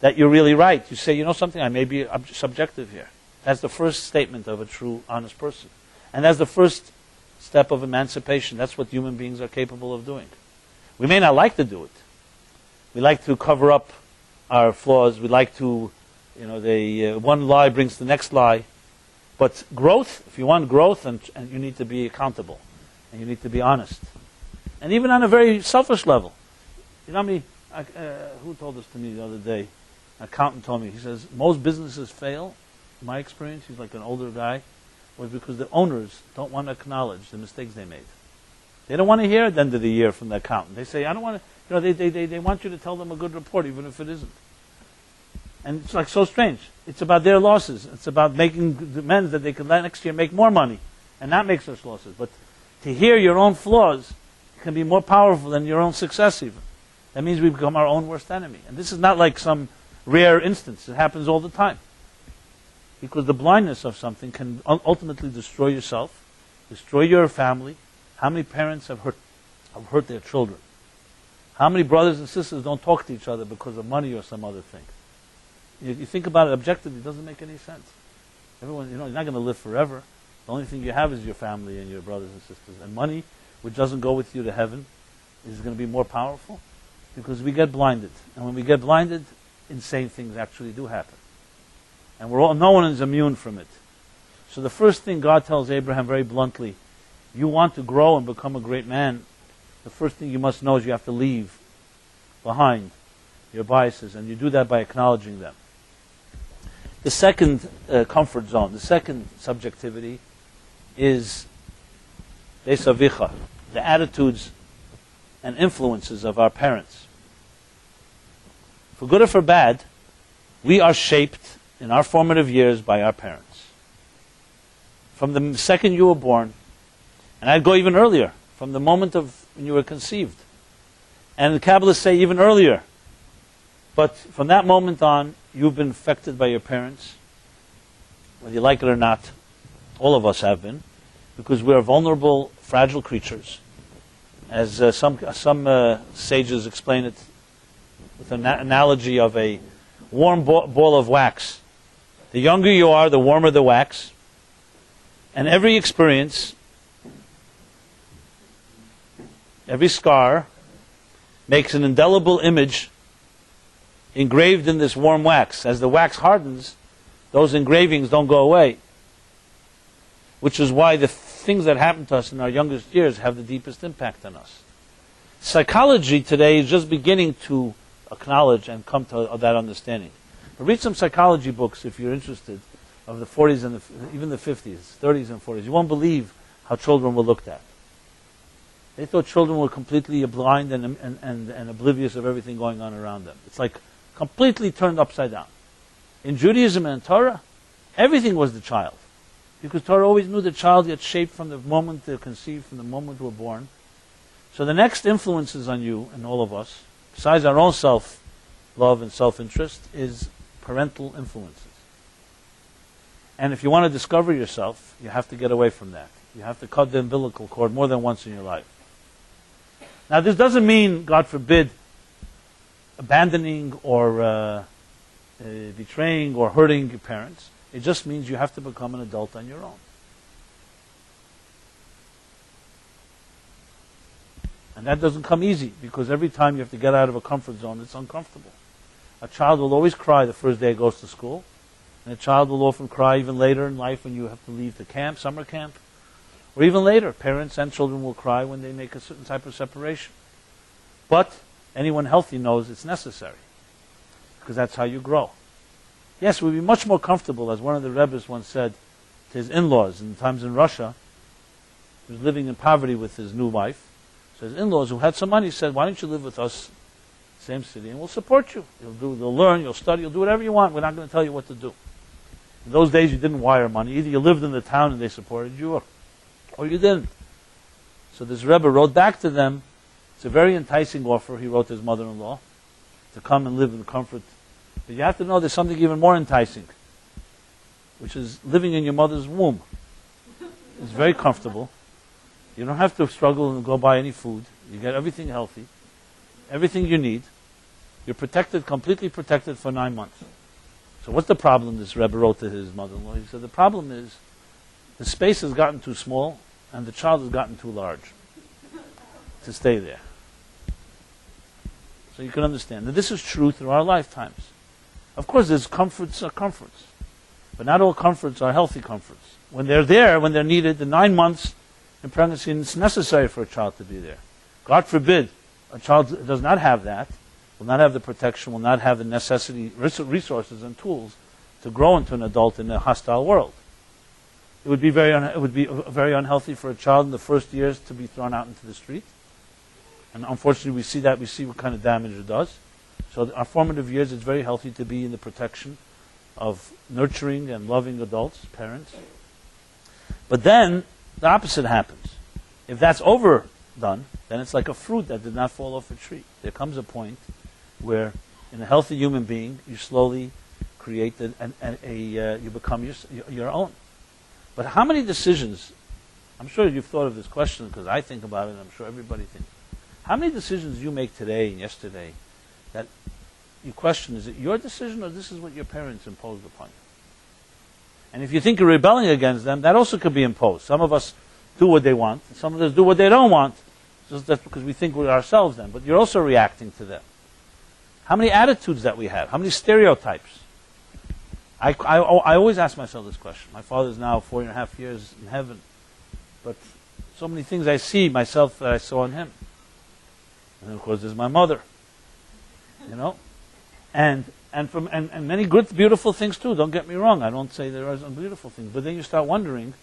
that you're really right. You say, you know something, I may be subjective here. That's the first statement of a true, honest person. And that's the first step of emancipation. That's what human beings are capable of doing. We may not like to do it. We like to cover up our flaws. We like to, one lie brings the next lie. But growth, if you want growth, and you need to be accountable. And you need to be honest. And even on a very selfish level. You know how many, who told this to me the other day? An accountant told me, he says, most businesses fail, in my experience, he's like an older guy, was because the owners don't want to acknowledge the mistakes they made. They don't want to hear at the end of the year from the accountant. They say, I don't want to, they want you to tell them a good report, even if it isn't. And it's like so strange. It's about their losses. It's about making amends that they can next year make more money and not make such losses. But to hear your own flaws can be more powerful than your own success even. That means we become our own worst enemy. And this is not like some rare instance. It happens all the time. Because the blindness of something can ultimately destroy yourself, destroy your family. How many parents have hurt their children? How many brothers and sisters don't talk to each other because of money or some other thing? You think about it objectively, it doesn't make any sense. Everyone, you're not going to live forever. The only thing you have is your family and your brothers and sisters. And money, which doesn't go with you to heaven, is going to be more powerful because we get blinded. And when we get blinded, insane things actually do happen. And no one is immune from it. So the first thing God tells Abraham very bluntly, you want to grow and become a great man, the first thing you must know is you have to leave behind your biases, and you do that by acknowledging them. The second comfort zone, the second subjectivity, is besavicha, the attitudes and influences of our parents. For good or for bad, we are shaped in our formative years by our parents. From the second you were born, and I'd go even earlier, from the moment of when you were conceived. And the Kabbalists say even earlier. But from that moment on, you've been affected by your parents, whether you like it or not. All of us have been, because we are vulnerable, fragile creatures. As some sages explain it with an analogy of a warm ball of wax. The younger you are, the warmer the wax. And every experience, every scar, makes an indelible image engraved in this warm wax. As the wax hardens, those engravings don't go away. Which is why the things that happen to us in our youngest years have the deepest impact on us. Psychology today is just beginning to acknowledge and come to that understanding. But read some psychology books if you're interested, of the 40s and even the 50s, 30s and 40s. You won't believe how children were looked at. They thought children were completely blind and oblivious of everything going on around them. It's like completely turned upside down. In Judaism and Torah, everything was the child. Because Torah always knew the child gets shaped from the moment they're conceived, from the moment we're born. So the next influences on you and all of us, besides our own self-love and self-interest, is parental influences. And if you want to discover yourself, you have to get away from that. You have to cut the umbilical cord more than once in your life. Now this doesn't mean, God forbid, abandoning or betraying or hurting your parents. It just means you have to become an adult on your own. And that doesn't come easy, because every time you have to get out of a comfort zone, it's uncomfortable. A child will always cry the first day it goes to school, and a child will often cry even later in life when you have to leave the camp, summer camp, or even later. Parents and children will cry when they make a certain type of separation. But anyone healthy knows it's necessary, because that's how you grow. Yes, we'd be much more comfortable, as one of the Rebbes once said to his in-laws in times in Russia. He was living in poverty with his new wife. So his in-laws, who had some money, said, why don't you live with us, same city, and we'll support you. You'll learn, you'll study, you'll do whatever you want. We're not going to tell you what to do. In those days, you didn't wire money. Either you lived in the town and they supported you, or you didn't. So this Rebbe wrote back to them. It's a very enticing offer, he wrote to his mother-in-law, to come and live in comfort. But you have to know there's something even more enticing, which is living in your mother's womb. It's very comfortable. You don't have to struggle and go buy any food. You get everything healthy, everything you need. You're protected, completely protected for 9 months. So what's the problem? This Rebbe wrote to his mother-in-law. He said, the problem is the space has gotten too small and the child has gotten too large to stay there. So you can understand that this is true through our lifetimes. Of course, there's comforts are comforts, but not all comforts are healthy comforts. When they're there, when they're needed, the 9 months in pregnancy, it's necessary for a child to be there. God forbid a child does not have that, will not have the protection, will not have the necessity, resources and tools to grow into an adult in a hostile world. It would be very unhealthy for a child in the first years to be thrown out into the street. And unfortunately, we see what kind of damage it does. So our formative years, it's very healthy to be in the protection of nurturing and loving adults, parents. But then, the opposite happens. If that's overdone, then it's like a fruit that did not fall off a tree. There comes a point where, in a healthy human being, you slowly create you become your own. But how many decisions, I'm sure you've thought of this question because I think about it and I'm sure everybody thinks. How many decisions you make today and yesterday that you question, is it your decision or this is what your parents imposed upon you? And if you think you're rebelling against them, that also could be imposed. Some of us do what they want, and some of us do what they don't want. Just that's because we think we're ourselves then, but you're also reacting to them. How many attitudes that we have? How many stereotypes? I always ask myself this question. My father's now 4.5 years in heaven, but so many things I see myself that I saw in him. And then of course there's my mother, you know, and many good, beautiful things too. Don't get me wrong. I don't say there are some beautiful things, but then you start wondering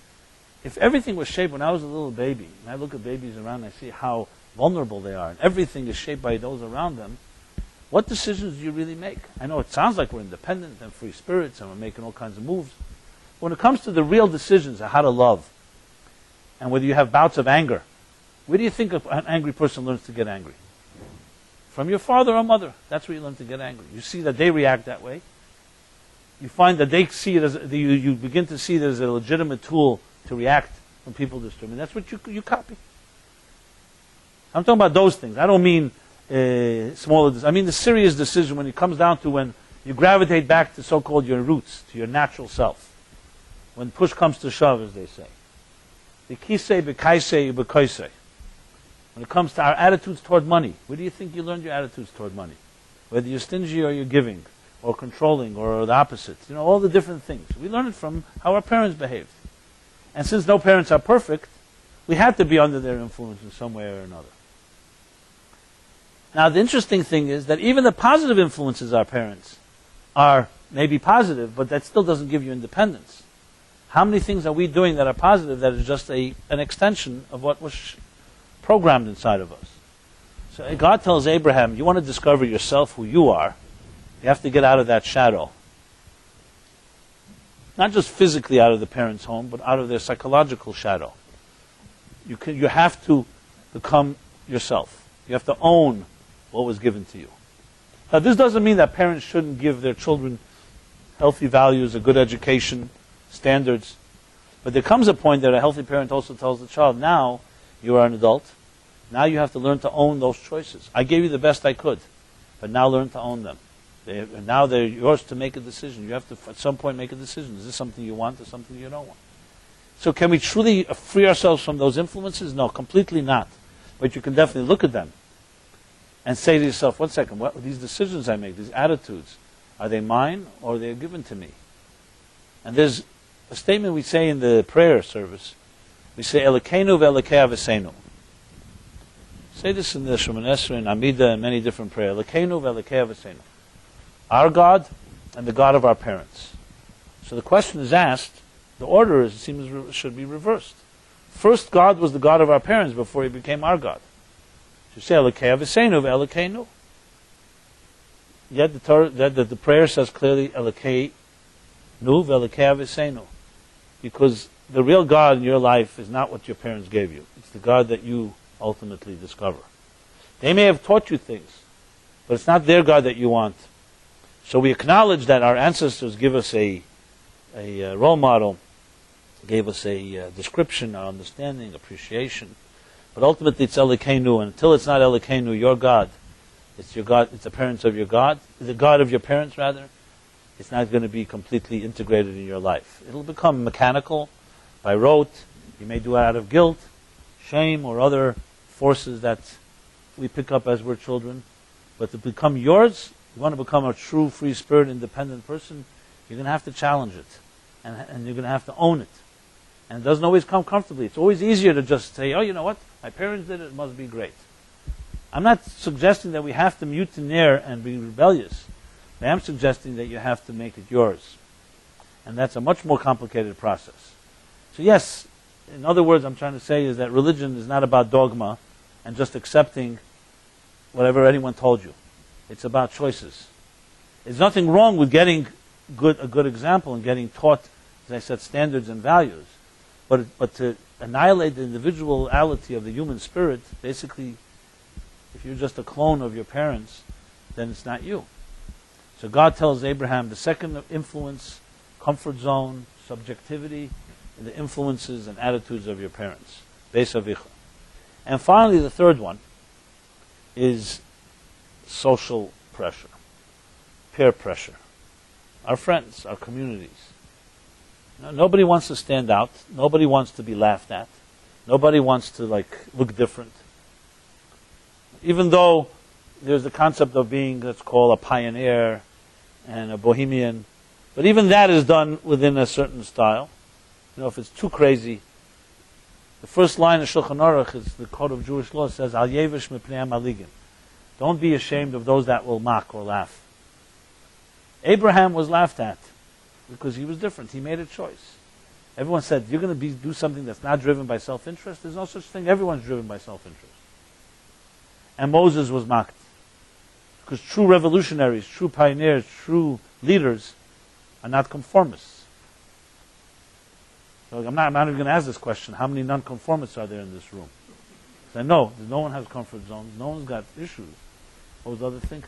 if everything was shaped when I was a little baby. And I look at babies around, and I see how vulnerable they are, and everything is shaped by those around them. What decisions do you really make? I know it sounds like we're independent and free spirits, and we're making all kinds of moves. But when it comes to the real decisions of how to love, and whether you have bouts of anger, where do you think an angry person learns to get angry? From your father or mother. That's where you learn to get angry. You see that they react that way. You find that they see it as, you begin to see it as a legitimate tool to react when people disturb you. That's what you copy. I'm talking about those things. I don't mean smaller. I mean the serious decision when it comes down to when you gravitate back to so-called your roots, to your natural self. When push comes to shove, as they say. B'kisei, b'kaisei, b'koisei. When it comes to our attitudes toward money, where do you think you learned your attitudes toward money? Whether you're stingy or you're giving, or controlling, or the opposite. You know, all the different things. We learn it from how our parents behaved. And since no parents are perfect, we had to be under their influence in some way or another. Now, the interesting thing is that even the positive influences of our parents are maybe positive, but that still doesn't give you independence. How many things are we doing that are positive that is just an extension of what was programmed inside of us? So God tells Abraham, you want to discover yourself, who you are, you have to get out of that shadow. Not just physically out of the parents' home, but out of their psychological shadow. You have to become yourself. You have to own what was given to you. Now, this doesn't mean that parents shouldn't give their children healthy values, a good education, standards. But there comes a point that a healthy parent also tells the child, now you are an adult. Now you have to learn to own those choices. I gave you the best I could, but now learn to own them. Now they're yours to make a decision. You have to, at some point, make a decision. Is this something you want or something you don't want? So can we truly free ourselves from those influences? No, completely not. But you can definitely look at them and say to yourself, one second, what these decisions I make, these attitudes, are they mine or are they given to me? And there's a statement we say in the prayer service. We say, Elokeinu ve'elokei Avosenu. Say this in the Shemoneh Esrei and Amidah and many different prayers. Elokeinu ve'elokei Avosenu. Our God and the God of our parents. So the question is asked, the order is, it seems should be reversed. First, God was the God of our parents before he became our God. So you say, Elokei Avosenu ve'Elokeinu. Yet the prayer says clearly, Elokeinu ve'Elokei Avosenu. Because the real God in your life is not what your parents gave you. It's the God that you ultimately discover. They may have taught you things, but it's not their God that you want. So we acknowledge that our ancestors give us a role model gave us a description, our understanding, appreciation. But ultimately it's Elokeinu, and until it's not Elokeinu, your God, it's your God, it's the parents of your God, the God of your parents rather, it's not going to be completely integrated in your life. It'll become mechanical, by rote. You may do it out of guilt, shame, or other forces that we pick up as we're children. But to become yours, you want to become a true, free spirit, independent person, you're going to have to challenge it. And you're going to have to own it. And it doesn't always come comfortably. It's always easier to just say, oh, you know what? My parents did it, it must be great. I'm not suggesting that we have to mutineer and be rebellious. I am suggesting that you have to make it yours. And that's a much more complicated process. So yes, in other words, I'm trying to say is that religion is not about dogma and just accepting whatever anyone told you. It's about choices. There's nothing wrong with getting a good example and getting taught, as I said, standards and values. But to annihilate the individuality of the human spirit, basically, if you're just a clone of your parents, then it's not you. So God tells Abraham the second influence, comfort zone, subjectivity, the influences and attitudes of your parents. Beis Avicha. And finally, the third one is social pressure, peer pressure. Our friends, our communities. Nobody wants to stand out. Nobody wants to be laughed at. Nobody wants to look different. Even though there's the concept of being, let's call, a pioneer and a bohemian, but even that is done within a certain style. If it's too crazy, the first line of Shulchan Aruch is the code of Jewish law says, Al yevish mipnei maligim. Don't be ashamed of those that will mock or laugh. Abraham was laughed at because he was different. He made a choice. Everyone said, you're going to do something that's not driven by self-interest. There's no such thing. Everyone's driven by self-interest. And Moses was mocked. Because true revolutionaries, true pioneers, true leaders are not conformists. So I'm not even going to ask this question. How many non-conformists are there in this room? I know no one has comfort zones. No one's got issues. What was the other thing?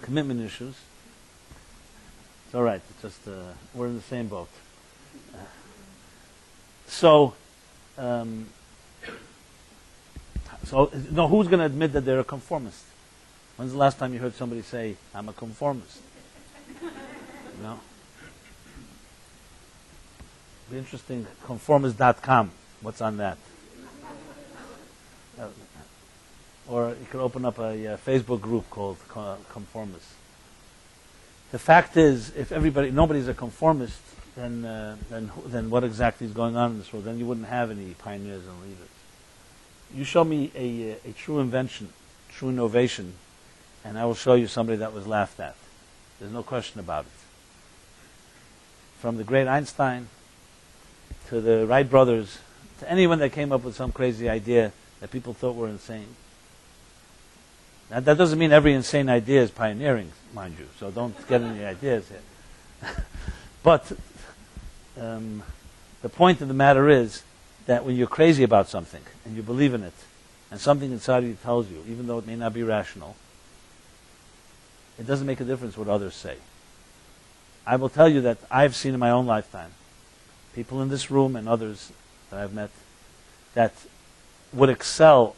Commitment issues. It's all right. It's just we're in the same boat. So who's going to admit that they're a conformist? When's the last time you heard somebody say, "I'm a conformist"? No. Be interesting. Conformist.com. What's on that? Or you could open up a Facebook group called Conformists. The fact is, if nobody's a conformist, then what exactly is going on in this world? Then you wouldn't have any pioneers and leaders. You show me a true invention, true innovation, and I will show you somebody that was laughed at. There's no question about it. From the great Einstein to the Wright brothers, to anyone that came up with some crazy idea that people thought were insane. Now, that doesn't mean every insane idea is pioneering, mind you, so don't get any ideas here. But the point of the matter is that when you're crazy about something and you believe in it, and something inside of you tells you, even though it may not be rational, it doesn't make a difference what others say. I will tell you that I've seen in my own lifetime people in this room and others that I've met that would excel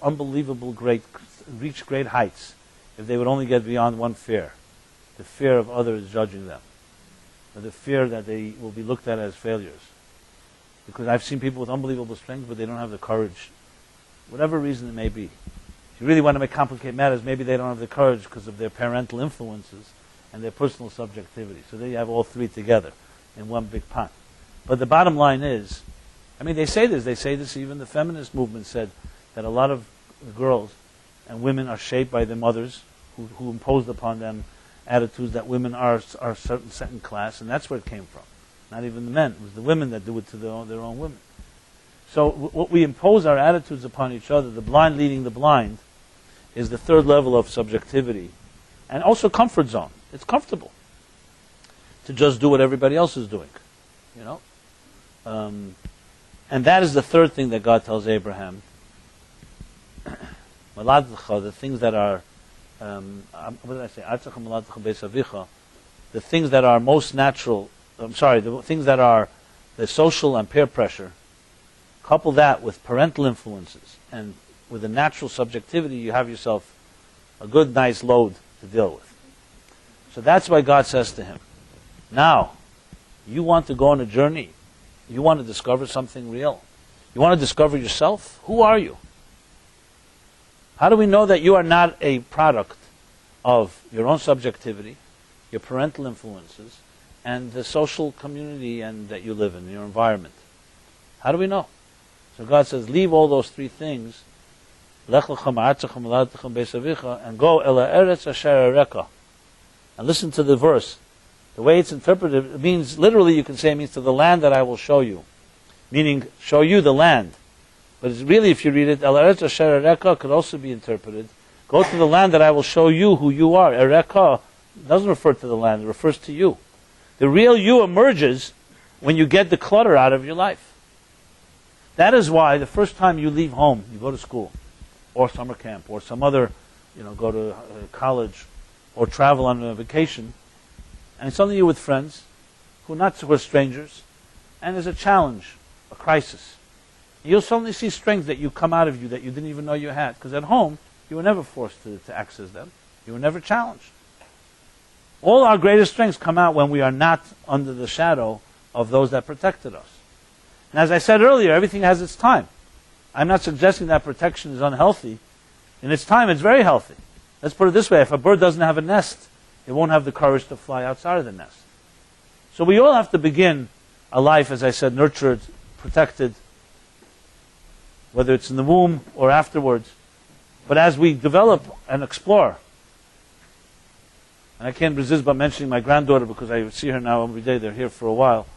reach great heights if they would only get beyond one fear, the fear of others judging them, or the fear that they will be looked at as failures. Because I've seen people with unbelievable strength, but they don't have the courage, whatever reason it may be. If you really want to make complicate matters, maybe they don't have the courage because of their parental influences and their personal subjectivity. So there you have all three together in one big pot. But the bottom line is, they say this, even the feminist movement said that a lot of girls and women are shaped by their mothers who imposed upon them attitudes that women are certain second class, and that's where it came from. Not even the men. It was the women that do it to their own women. So what we impose our attitudes upon each other, the blind leading the blind, is the third level of subjectivity. And also comfort zone. It's comfortable to just do what everybody else is doing. And that is the third thing that God tells Abraham. The things that are, what did I say? the things that are most natural, the things that are the social and peer pressure, couple that with parental influences and with a natural subjectivity, you have yourself a good, nice load to deal with. So that's why God says to him, now, you want to go on a journey. You want to discover something real. You want to discover yourself? Who are you? How do we know that you are not a product of your own subjectivity, your parental influences, and the social community and that you live in, your environment? How do we know? So God says, leave all those three things, Lech Lecha ma'artzecha m'moladtecha beis avicha, and go el ha'eretz asher areka. And listen to the verse. The way it's interpreted, it means, literally you can say it means to the land that I will show you. Meaning, show you the land. But it's really, if you read it, el ha'eretz asher areka could also be interpreted, go to the land that I will show you who you are. Ereka doesn't refer to the land, it refers to you. The real you emerges when you get the clutter out of your life. That is why the first time you leave home, you go to school, or summer camp, or some other, go to college, or travel on a vacation, and suddenly you're with friends who are strangers, and there's a challenge, a crisis. You'll suddenly see strengths that you come out of you that you didn't even know you had, because at home, you were never forced to access them. You were never challenged. All our greatest strengths come out when we are not under the shadow of those that protected us. And as I said earlier, everything has its time. I'm not suggesting that protection is unhealthy. In its time, it's very healthy. Let's put it this way. If a bird doesn't have a nest, it won't have the courage to fly outside of the nest. So we all have to begin a life, as I said, nurtured, protected, whether it's in the womb or afterwards. But as we develop and explore, and I can't resist but mentioning my granddaughter because I see her now every day, they're here for a while.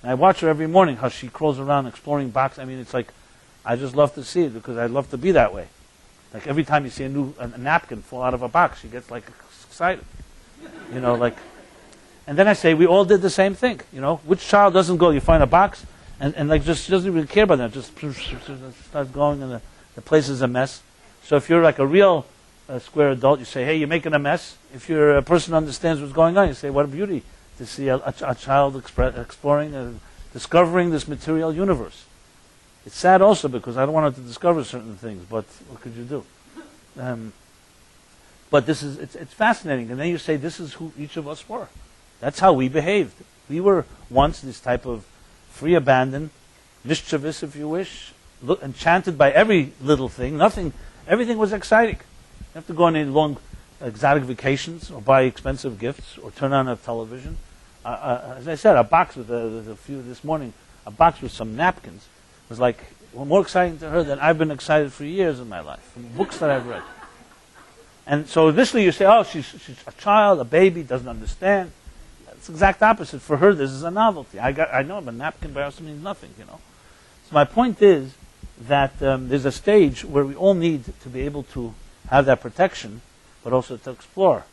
And I watch her every morning, how she crawls around exploring boxes. I mean, it's like, I just love to see it because I love to be that way. Like every time you see a napkin fall out of a box, she gets like excited. And then I say, we all did the same thing. Which child doesn't go, you find a box, and like just doesn't really care about that, just starts going and the place is a mess. So if you're like a real square adult, you say, hey, you're making a mess. If you're a person who understands what's going on, you say, what a beauty to see a child exploring, discovering this material universe. It's sad also because I don't want her to discover certain things, but what could you do? But it's fascinating. And then you say, this is who each of us were. That's how we behaved. We were once this type of free abandon, mischievous, if you wish, enchanted by every little thing. Everything was exciting. You have to go on any long exotic vacations or buy expensive gifts or turn on a television. As I said, a box with a few this morning, a box with some napkins was like more exciting to her than I've been excited for years in my life, from books that I've read. And so initially you say, oh, she's a child, a baby, doesn't understand. It's the exact opposite. For her, this is a novelty. I know, but a napkin by also means nothing, So my point is that there's a stage where we all need to be able to have that protection, but also to explore.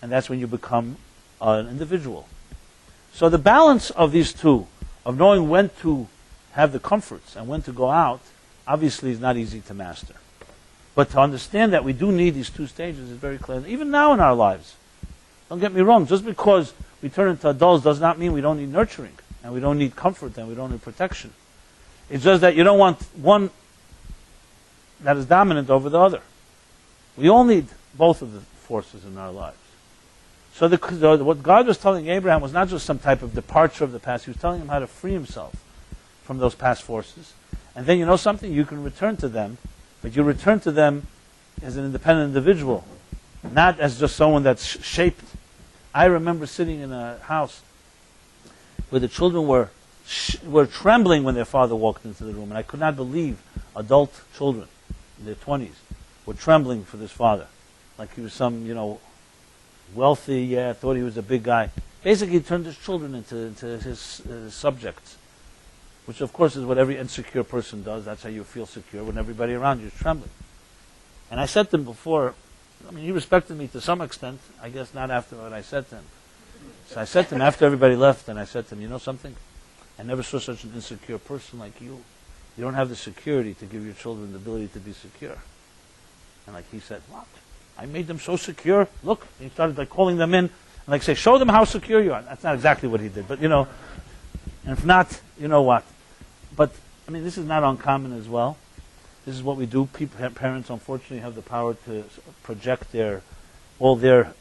And that's when you become an individual. So the balance of these two, of knowing when to have the comforts and when to go out, obviously is not easy to master. But to understand that we do need these two stages is very clear. Even now in our lives. Don't get me wrong, just because we turn into adults does not mean we don't need nurturing, and we don't need comfort, and we don't need protection. It's just that you don't want one that is dominant over the other. We all need both of the forces in our lives. So what God was telling Abraham was not just some type of departure of the past. He was telling him how to free himself from those past forces. And then you know something? You can return to them, but you return to them as an independent individual, not as just someone that's shaped. I remember sitting in a house where the children were trembling when their father walked into the room, and I could not believe adult children in their 20s were trembling for this father, like he was some, wealthy, thought he was a big guy. Basically, he turned his children into his subjects, which of course is what every insecure person does. That's how you feel secure when everybody around you is trembling. And I said to him before, he respected me to some extent, I guess not after what I said to him. So I said to him after everybody left, and I said to him, you know something? I never saw such an insecure person like you. You don't have the security to give your children the ability to be secure. And like he said, what? I made them so secure. Look, he started calling them in. Like say, show them how secure you are. That's not exactly what he did, but and if not, you know what. But, I mean, this is not uncommon as well. This is what we do. Parents, unfortunately, have the power to project all their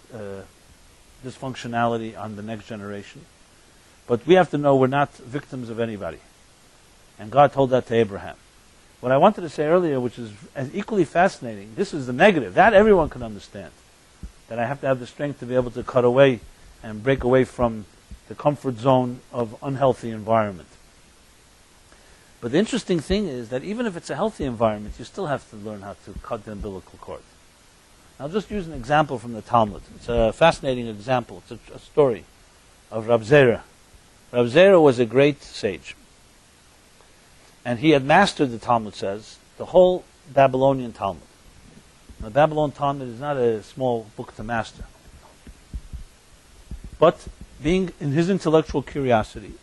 dysfunctionality on the next generation. But we have to know we're not victims of anybody. And God told that to Abraham. What I wanted to say earlier, which is as equally fascinating, this is the negative. That everyone can understand. That I have to have the strength to be able to cut away and break away from the comfort zone of unhealthy environment. But the interesting thing is that even if it's a healthy environment, you still have to learn how to cut the umbilical cord. I'll just use an example from the Talmud. It's a fascinating example. It's a story of Rab Zera. Rab Zera was a great sage. And he had mastered, the Talmud says, the whole Babylonian Talmud. The Babylonian Talmud is not a small book to master. But being in his intellectual curiosity,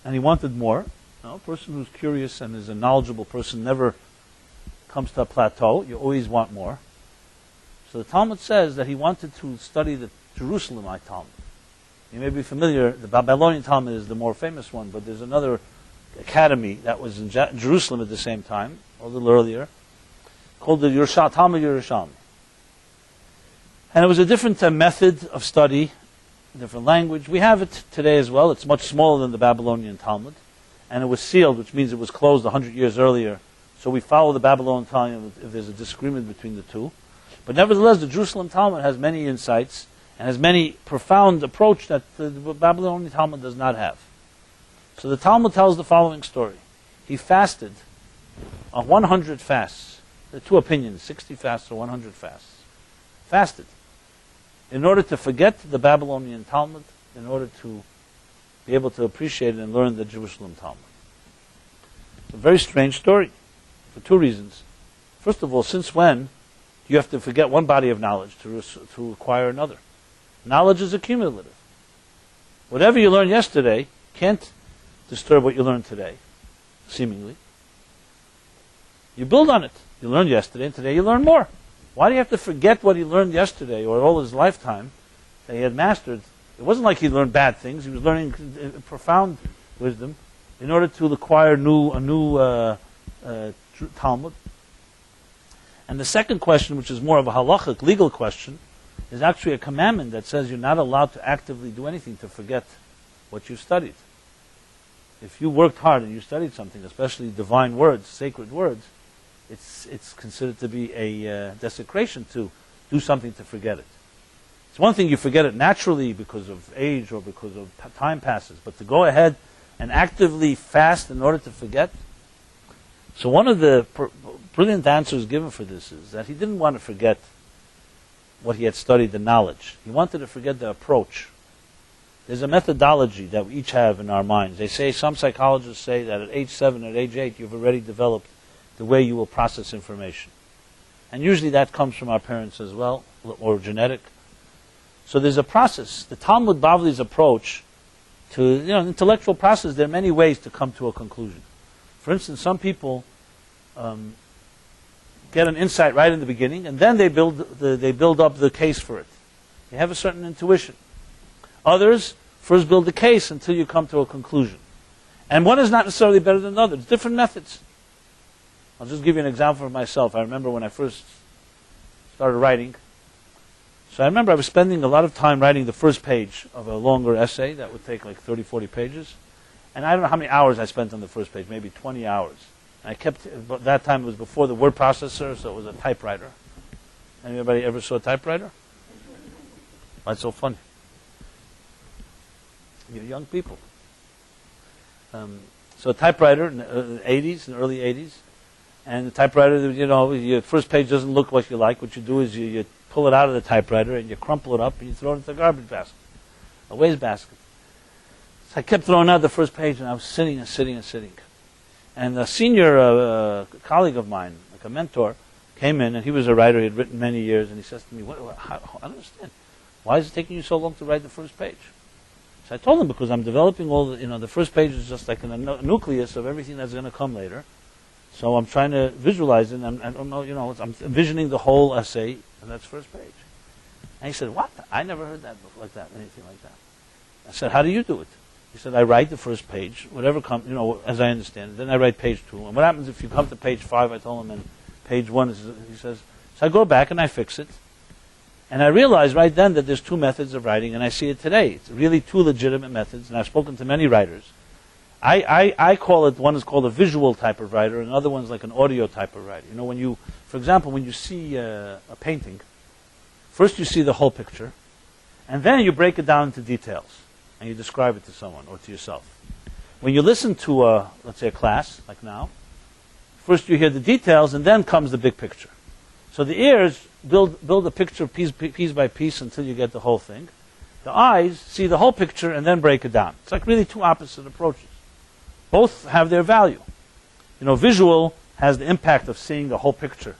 and he wanted more. A person who's curious and is a knowledgeable person never comes to a plateau. You always want more. So the Talmud says that he wanted to study the Jerusalemite Talmud. You may be familiar, the Babylonian Talmud is the more famous one, but there's another academy that was in Jerusalem at the same time, a little earlier, called the Talmud Yerushalmi. And it was a different method of study, different language. We have it today as well. It's much smaller than the Babylonian Talmud. And it was sealed, which means it was closed 100 years earlier. So we follow the Babylonian Talmud if there's a disagreement between the two. But nevertheless, the Jerusalem Talmud has many insights and has many profound approach that the Babylonian Talmud does not have. So the Talmud tells the following story. He fasted on 100 fasts. There are two opinions, 60 fasts or 100 fasts. Fasted. In order to forget the Babylonian Talmud, in order to be able to appreciate it and learn the Jerusalem Talmud. It's a very strange story for two reasons. First of all, since when do you have to forget one body of knowledge to acquire another? Knowledge is accumulative. Whatever you learned yesterday can't disturb what you learned today, seemingly. You build on it. You learned yesterday, and today you learn more. Why do you have to forget what he learned yesterday or all his lifetime that he had mastered? It wasn't like he learned bad things. He was learning profound wisdom in order to acquire a new Talmud. And the second question, which is more of a halachic, legal question, is actually a commandment that says you're not allowed to actively do anything to forget what you studied. If you worked hard and you studied something, especially divine words, sacred words, it's considered to be a desecration to do something to forget it. It's one thing you forget it naturally because of age or because of time passes, but to go ahead and actively fast in order to forget. So one of the brilliant answers given for this is that he didn't want to forget what he had studied, the knowledge. He wanted to forget the approach. There's a methodology that we each have in our minds. They say, some psychologists say that at age 7, at age 8, you've already developed the way you will process information. And usually that comes from our parents as well, or genetic. So there's a process. The Talmud Bavli's approach to intellectual process, there are many ways to come to a conclusion. For instance, some people get an insight right in the beginning, and then they build up the case for it. They have a certain intuition. Others first build the case until you come to a conclusion. And one is not necessarily better than the other. It's different methods. I'll just give you an example of myself. I remember when I first started writing. So I remember I was spending a lot of time writing the first page of a longer essay that would take like 30, 40 pages. And I don't know how many hours I spent on the first page, maybe 20 hours. And I kept, but that time it was before the word processor, so it was a typewriter. Anybody ever saw a typewriter? Why it's so funny? You're young people. So a typewriter in the 80s, in the early 80s. And the typewriter, your first page doesn't look what you like. What you do is you pull it out of the typewriter and you crumple it up and you throw it into the garbage basket, a waste basket. So I kept throwing out the first page and I was sitting and sitting and sitting. And a senior colleague of mine, like a mentor, came in and he was a writer. He had written many years, and he says to me, I don't understand. Why is it taking you so long to write the first page? So I told him, because I'm developing all the first page is just like a nucleus of everything that's going to come later. So I'm trying to visualize it, and I don't know, I'm envisioning the whole essay, and that's first page. And he said, what? I never heard that before, like that, anything like that. I said, how do you do it? He said, I write the first page, whatever comes, as I understand it. Then I write page 2. And what happens if you come to page 5, I told him, and page 1 is, he says, so I go back and I fix it. And I realized right then that there's 2 methods of writing, and I see it today. It's really 2 legitimate methods, and I've spoken to many writers. I call it, one is called a visual type of writer, and another one's like an audio type of writer. When you, for example, when you see a painting, first you see the whole picture, and then you break it down into details, and you describe it to someone or to yourself. When you listen to, let's say, a class, like now, first you hear the details, and then comes the big picture. So the ears build a picture piece by piece until you get the whole thing. The eyes see the whole picture and then break it down. It's like really 2 opposite approaches. Both have their value. Visual has the impact of seeing the whole picture.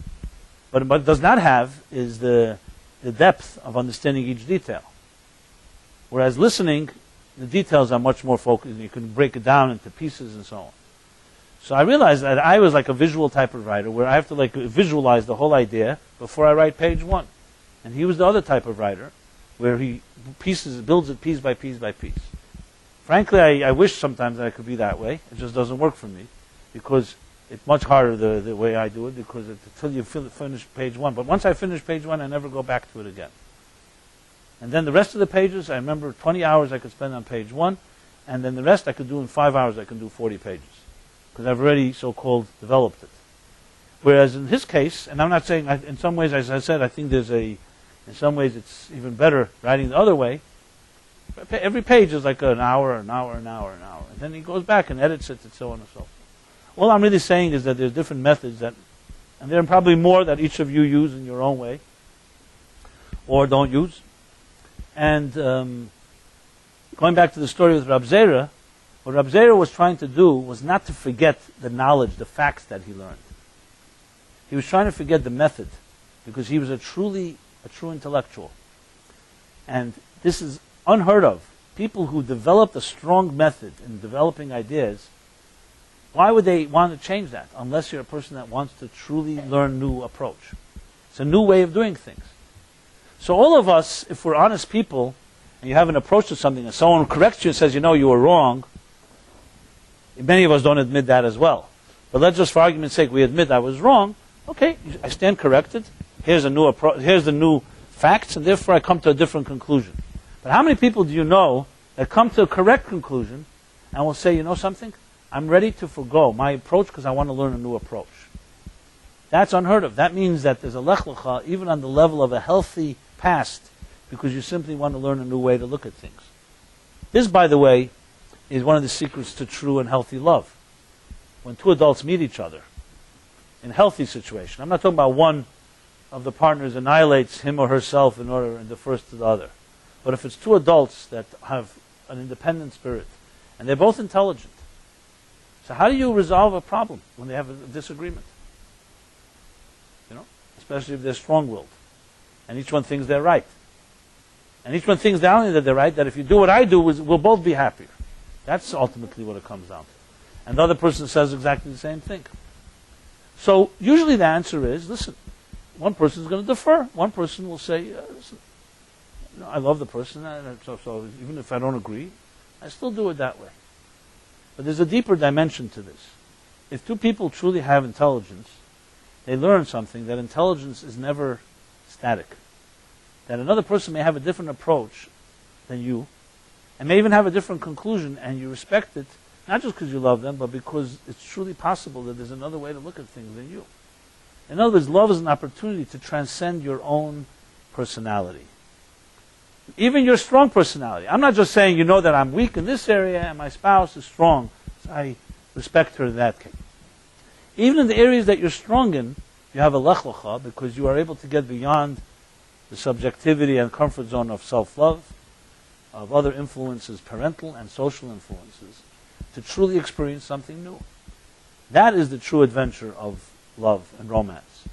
But what it does not have is the depth of understanding each detail. Whereas listening, the details are much more focused. You can break it down into pieces and so on. So I realized that I was like a visual type of writer where I have to visualize the whole idea before I write page 1. And he was the other type of writer where he builds it piece by piece by piece. Frankly, I wish sometimes that I could be that way. It just doesn't work for me because it's much harder the way I do it because until you finish page 1. But once I finish page 1, I never go back to it again. And then the rest of the pages, I remember 20 hours I could spend on page 1, and then the rest I could do in 5 hours. I can do 40 pages because I've already so-called developed it. Whereas in his case, and I'm not saying, in some ways, as I said, I think in some ways it's even better writing the other way. Every page is like an hour. And then he goes back and edits it and so on and so forth. All I'm really saying is that there's different methods and there are probably more that each of you use in your own way or don't use. And going back to the story with Rab Zera, what Rab Zera was trying to do was not to forget the knowledge, the facts that he learned. He was trying to forget the method because he was a true intellectual. And this is unheard of. People who developed a strong method in developing ideas, why would they want to change that unless you're a person that wants to truly learn new approach? It's a new way of doing things. So all of us, if we're honest people, and you have an approach to something, and someone corrects you and says, you were wrong, many of us don't admit that as well. But let's just, for argument's sake, we admit I was wrong. Okay, I stand corrected. Here's here's the new facts, and therefore I come to a different conclusion. But how many people do you know that come to a correct conclusion and will say, something? I'm ready to forgo my approach because I want to learn a new approach. That's unheard of. That means that there's a Lech Lecha, even on the level of a healthy past, because you simply want to learn a new way to look at things. This, by the way, is one of the secrets to true and healthy love. When 2 adults meet each other in a healthy situation, I'm not talking about one of the partners annihilates him or herself in order to defer to the other. But if it's 2 adults that have an independent spirit, and they're both intelligent, so how do you resolve a problem when they have a disagreement? Especially if they're strong-willed, and each one thinks they're right. And each one thinks not only that they're right, that if you do what I do, we'll both be happier. That's ultimately what it comes down to. And the other person says exactly the same thing. So usually the answer is, listen, one person is going to defer. One person will say, listen, I love the person, so even if I don't agree, I still do it that way. But there's a deeper dimension to this. If 2 people truly have intelligence, they learn something, that intelligence is never static. That another person may have a different approach than you, and may even have a different conclusion, and you respect it, not just because you love them, but because it's truly possible that there's another way to look at things than you. In other words, love is an opportunity to transcend your own personality. Even your strong personality. I'm not just saying, that I'm weak in this area, and my spouse is strong, so I respect her in that case. Even in the areas that you're strong in, you have a Lech Lecha because you are able to get beyond the subjectivity and comfort zone of self-love, of other influences, parental and social influences, to truly experience something new. That is the true adventure of love and romance.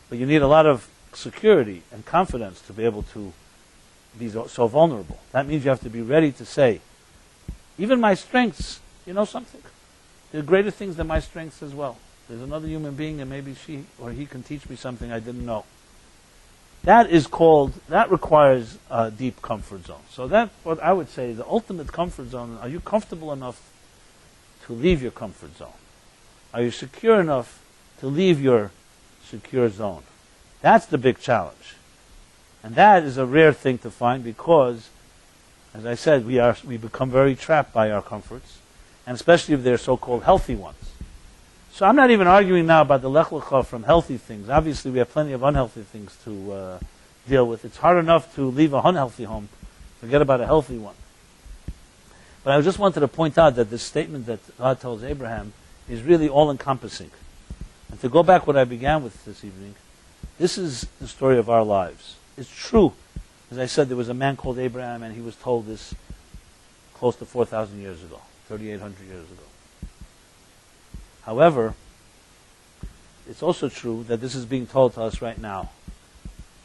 But you need a lot of security and confidence to be able to be so vulnerable. That means you have to be ready to say, even my strengths, something? There are greater things than my strengths as well. There's another human being and maybe she or he can teach me something I didn't know. that requires a deep comfort zone. So that's what I would say, the ultimate comfort zone. Are you comfortable enough to leave your comfort zone? Are you secure enough to leave your secure zone? That's the big challenge. And that is a rare thing to find because, as I said, we become very trapped by our comforts, and especially if they're so-called healthy ones. So I'm not even arguing now about the Lech Lecha from healthy things. Obviously, we have plenty of unhealthy things to deal with. It's hard enough to leave an unhealthy home. Forget about a healthy one. But I just wanted to point out that this statement that God tells Abraham is really all-encompassing. And to go back what I began with this evening, this is the story of our lives. It's true. As I said, there was a man called Abraham, and he was told this close to 4,000 years ago, 3,800 years ago. However, it's also true that this is being told to us right now.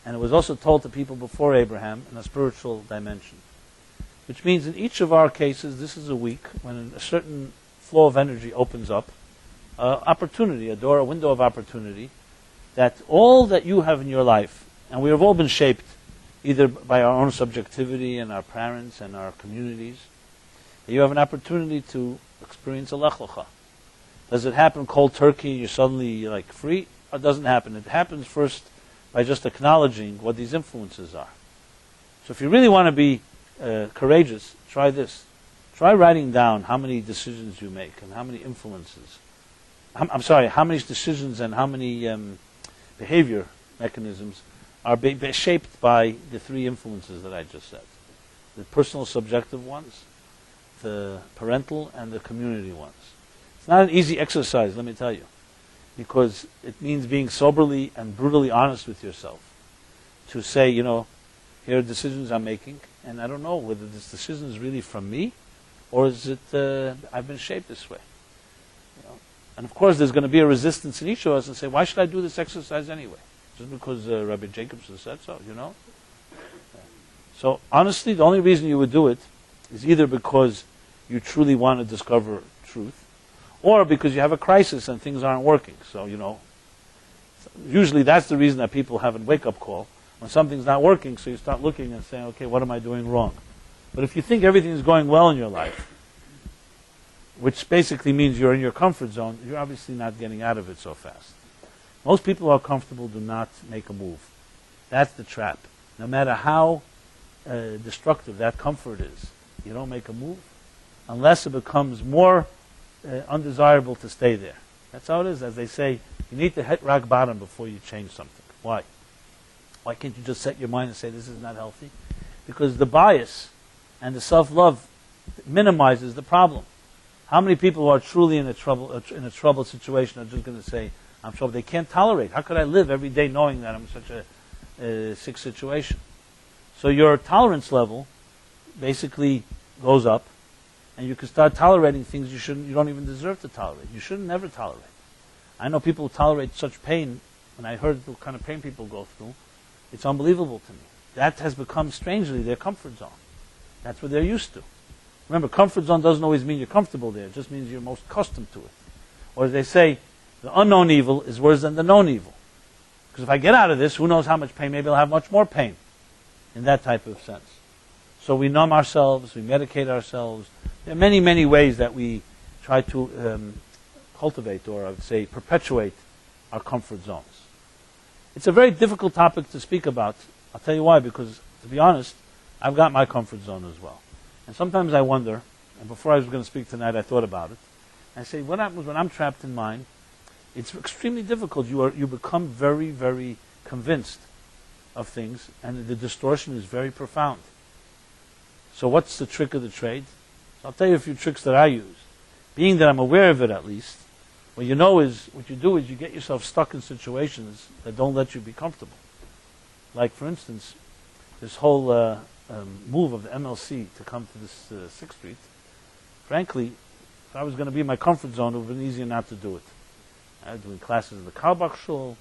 And it was also told to people before Abraham in a spiritual dimension. Which means in each of our cases, this is a week when a certain flow of energy opens up, opportunity, a door, a window of opportunity, that all that you have in your life, and we have all been shaped either by our own subjectivity and our parents and our communities, that you have an opportunity to experience a Lech Lecha. Does it happen cold turkey, you're suddenly like free? Or it doesn't happen? It happens first by just acknowledging what these influences are. So if you really want to be courageous, try this. Try writing down how many decisions you make and how many influences. How many decisions and how many behavior mechanisms are shaped by the three influences that I just said. The personal subjective ones, the parental, and the community ones. It's not an easy exercise, let me tell you, because it means being soberly and brutally honest with yourself. To say, here are decisions I'm making, and I don't know whether this decision is really from me, or is it I've been shaped this way. And of course, there's going to be a resistance in each of us and say, why should I do this exercise anyway? Just because Rabbi Jacobson said so, So honestly, the only reason you would do it is either because you truly want to discover truth, or because you have a crisis and things aren't working. So, usually that's the reason that people have a wake-up call, when something's not working, so you start looking and saying, okay, what am I doing wrong? But if you think everything is going well in your life, which basically means you're in your comfort zone, you're obviously not getting out of it so fast. Most people who are comfortable do not make a move. That's the trap. No matter how destructive that comfort is, you don't make a move unless it becomes more undesirable to stay there. That's how it is. As they say, you need to hit rock bottom before you change something. Why? Why can't you just set your mind and say, this is not healthy? Because the bias and the self-love minimizes the problem. How many people who are truly in a troubled situation are just going to say, I'm troubled? They can't tolerate. How could I live every day knowing that I'm in such a sick situation? So your tolerance level basically goes up, and you can start tolerating things you don't even deserve to tolerate. You shouldn't never tolerate. I know people who tolerate such pain, and I heard the kind of pain people go through. It's unbelievable to me. That has become, strangely, their comfort zone. That's what they're used to. Remember, comfort zone doesn't always mean you're comfortable there. It just means you're most accustomed to it. Or as they say, the unknown evil is worse than the known evil. Because if I get out of this, who knows how much pain? Maybe I'll have much more pain. In that type of sense. So we numb ourselves, we medicate ourselves. There are many, many ways that we try to cultivate, or I would say perpetuate, our comfort zones. It's a very difficult topic to speak about. I'll tell you why, because to be honest, I've got my comfort zone as well. And sometimes I wonder, and before I was going to speak tonight, I thought about it. I say, what happens when I'm trapped in mine? It's extremely difficult. You become very, very convinced of things, and the distortion is very profound. So what's the trick of the trade? So I'll tell you a few tricks that I use. Being that I'm aware of it at least, what you do is you get yourself stuck in situations that don't let you be comfortable. Like, for instance, this whole move of the MLC to come to this 6th Street. Frankly, if I was going to be in my comfort zone, it would have been easier not to do it. I was doing classes in the Kalbach Shul,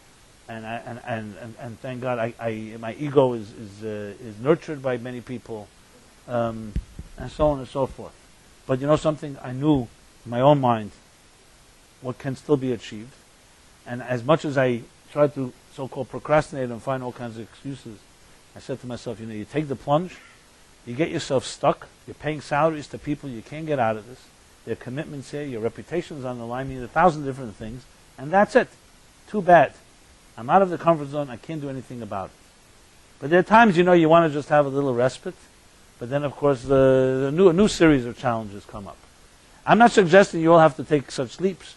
and thank God, my ego is nurtured by many people, and so on and so forth. But you know something? I knew in my own mind what can still be achieved, and as much as I tried to so-called procrastinate and find all kinds of excuses, I said to myself, you take the plunge, you get yourself stuck, you're paying salaries to people, you can't get out of this, there are commitments here, your reputation's on the line, you need 1,000 different things, and that's it. Too bad. I'm out of the comfort zone, I can't do anything about it. But there are times, you want to just have a little respite, but then of course a new series of challenges come up. I'm not suggesting you all have to take such leaps,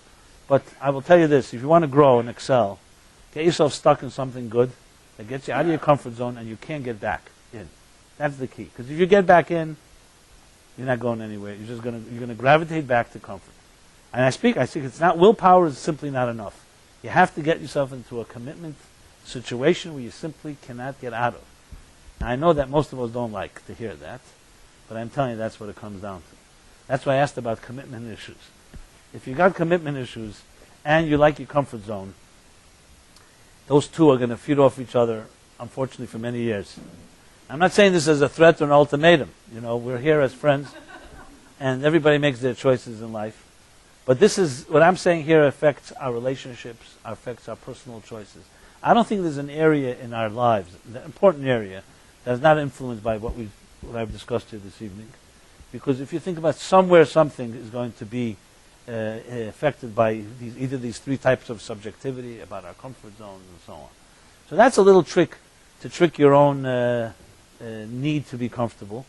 but I will tell you this, if you want to grow and excel, get yourself stuck in something good that gets you out of your comfort zone and you can't get back in. That's the key. Because if you get back in, you're not going anywhere. You're going to gravitate back to comfort. And I think it's not willpower is simply not enough. You have to get yourself into a commitment situation where you simply cannot get out of. Now, I know that most of us don't like to hear that, but I'm telling you that's what it comes down to. That's why I asked about commitment issues. If you got commitment issues and you like your comfort zone, those two are going to feed off each other, unfortunately, for many years. I'm not saying this as a threat or an ultimatum. We're here as friends, and everybody makes their choices in life. But this is, what I'm saying here affects our relationships, affects our personal choices. I don't think there's an area in our lives, an important area, that's not influenced by what I've discussed here this evening. Because if you think about somewhere something is going to be affected by either these three types of subjectivity, about our comfort zones and so on. So that's a little trick to trick your own need to be comfortable.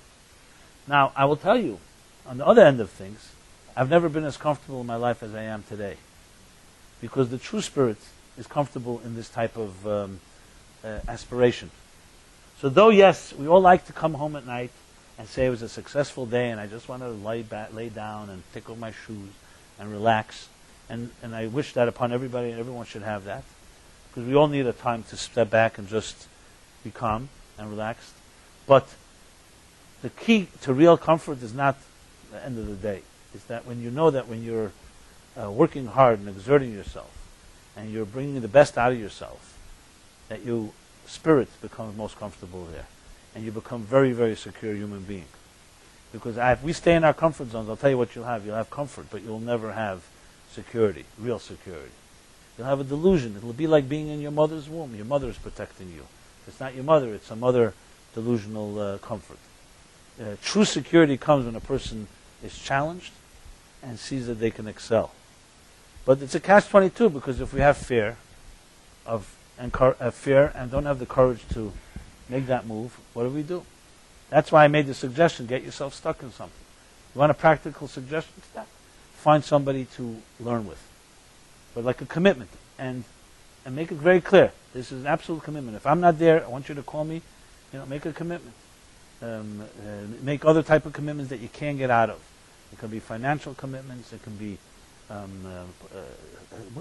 Now, I will tell you, on the other end of things, I've never been as comfortable in my life as I am today. Because the true spirit is comfortable in this type of aspiration. So though, yes, we all like to come home at night and say it was a successful day and I just want to lay down and tickle my shoes and relax. And I wish that upon everybody, and everyone should have that. Because we all need a time to step back and just be calm and relaxed. But the key to real comfort is not the end of the day. It's that when you know that when you're working hard and exerting yourself, and you're bringing the best out of yourself, that your spirit becomes most comfortable there. And you become very, very secure human being. Because if we stay in our comfort zones, I'll tell you what you'll have. You'll have comfort, but you'll never have security, real security. You'll have a delusion. It'll be like being in your mother's womb. Your mother is protecting you. It's not your mother, it's some other delusional comfort. True security comes when a person is challenged and sees that they can excel. But it's a catch-22, because if we have fear and don't have the courage to make that move, what do? That's why I made the suggestion, get yourself stuck in something. You want a practical suggestion to that? Find somebody to learn with. But like a commitment. And make it very clear. This is an absolute commitment. If I'm not there, I want you to call me. Make a commitment. Make other type of commitments that you can't get out of. It can be financial commitments. It can be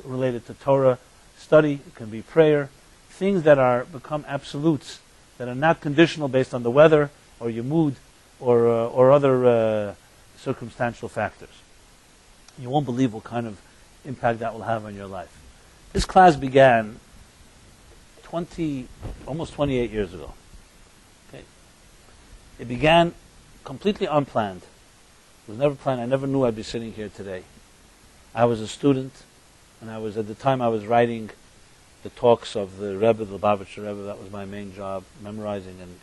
related to Torah study. It can be prayer. Things that become absolutes, that are not conditional based on the weather or your mood or other circumstantial factors. You won't believe what kind of impact that will have on your life. This class began almost 28 years ago. Okay. It began completely unplanned. It was never planned. I never knew I'd be sitting here today. I was a student, and at the time I was writing the talks of the Rebbe, the Lubavitcher Rebbe. That was my main job, memorizing. And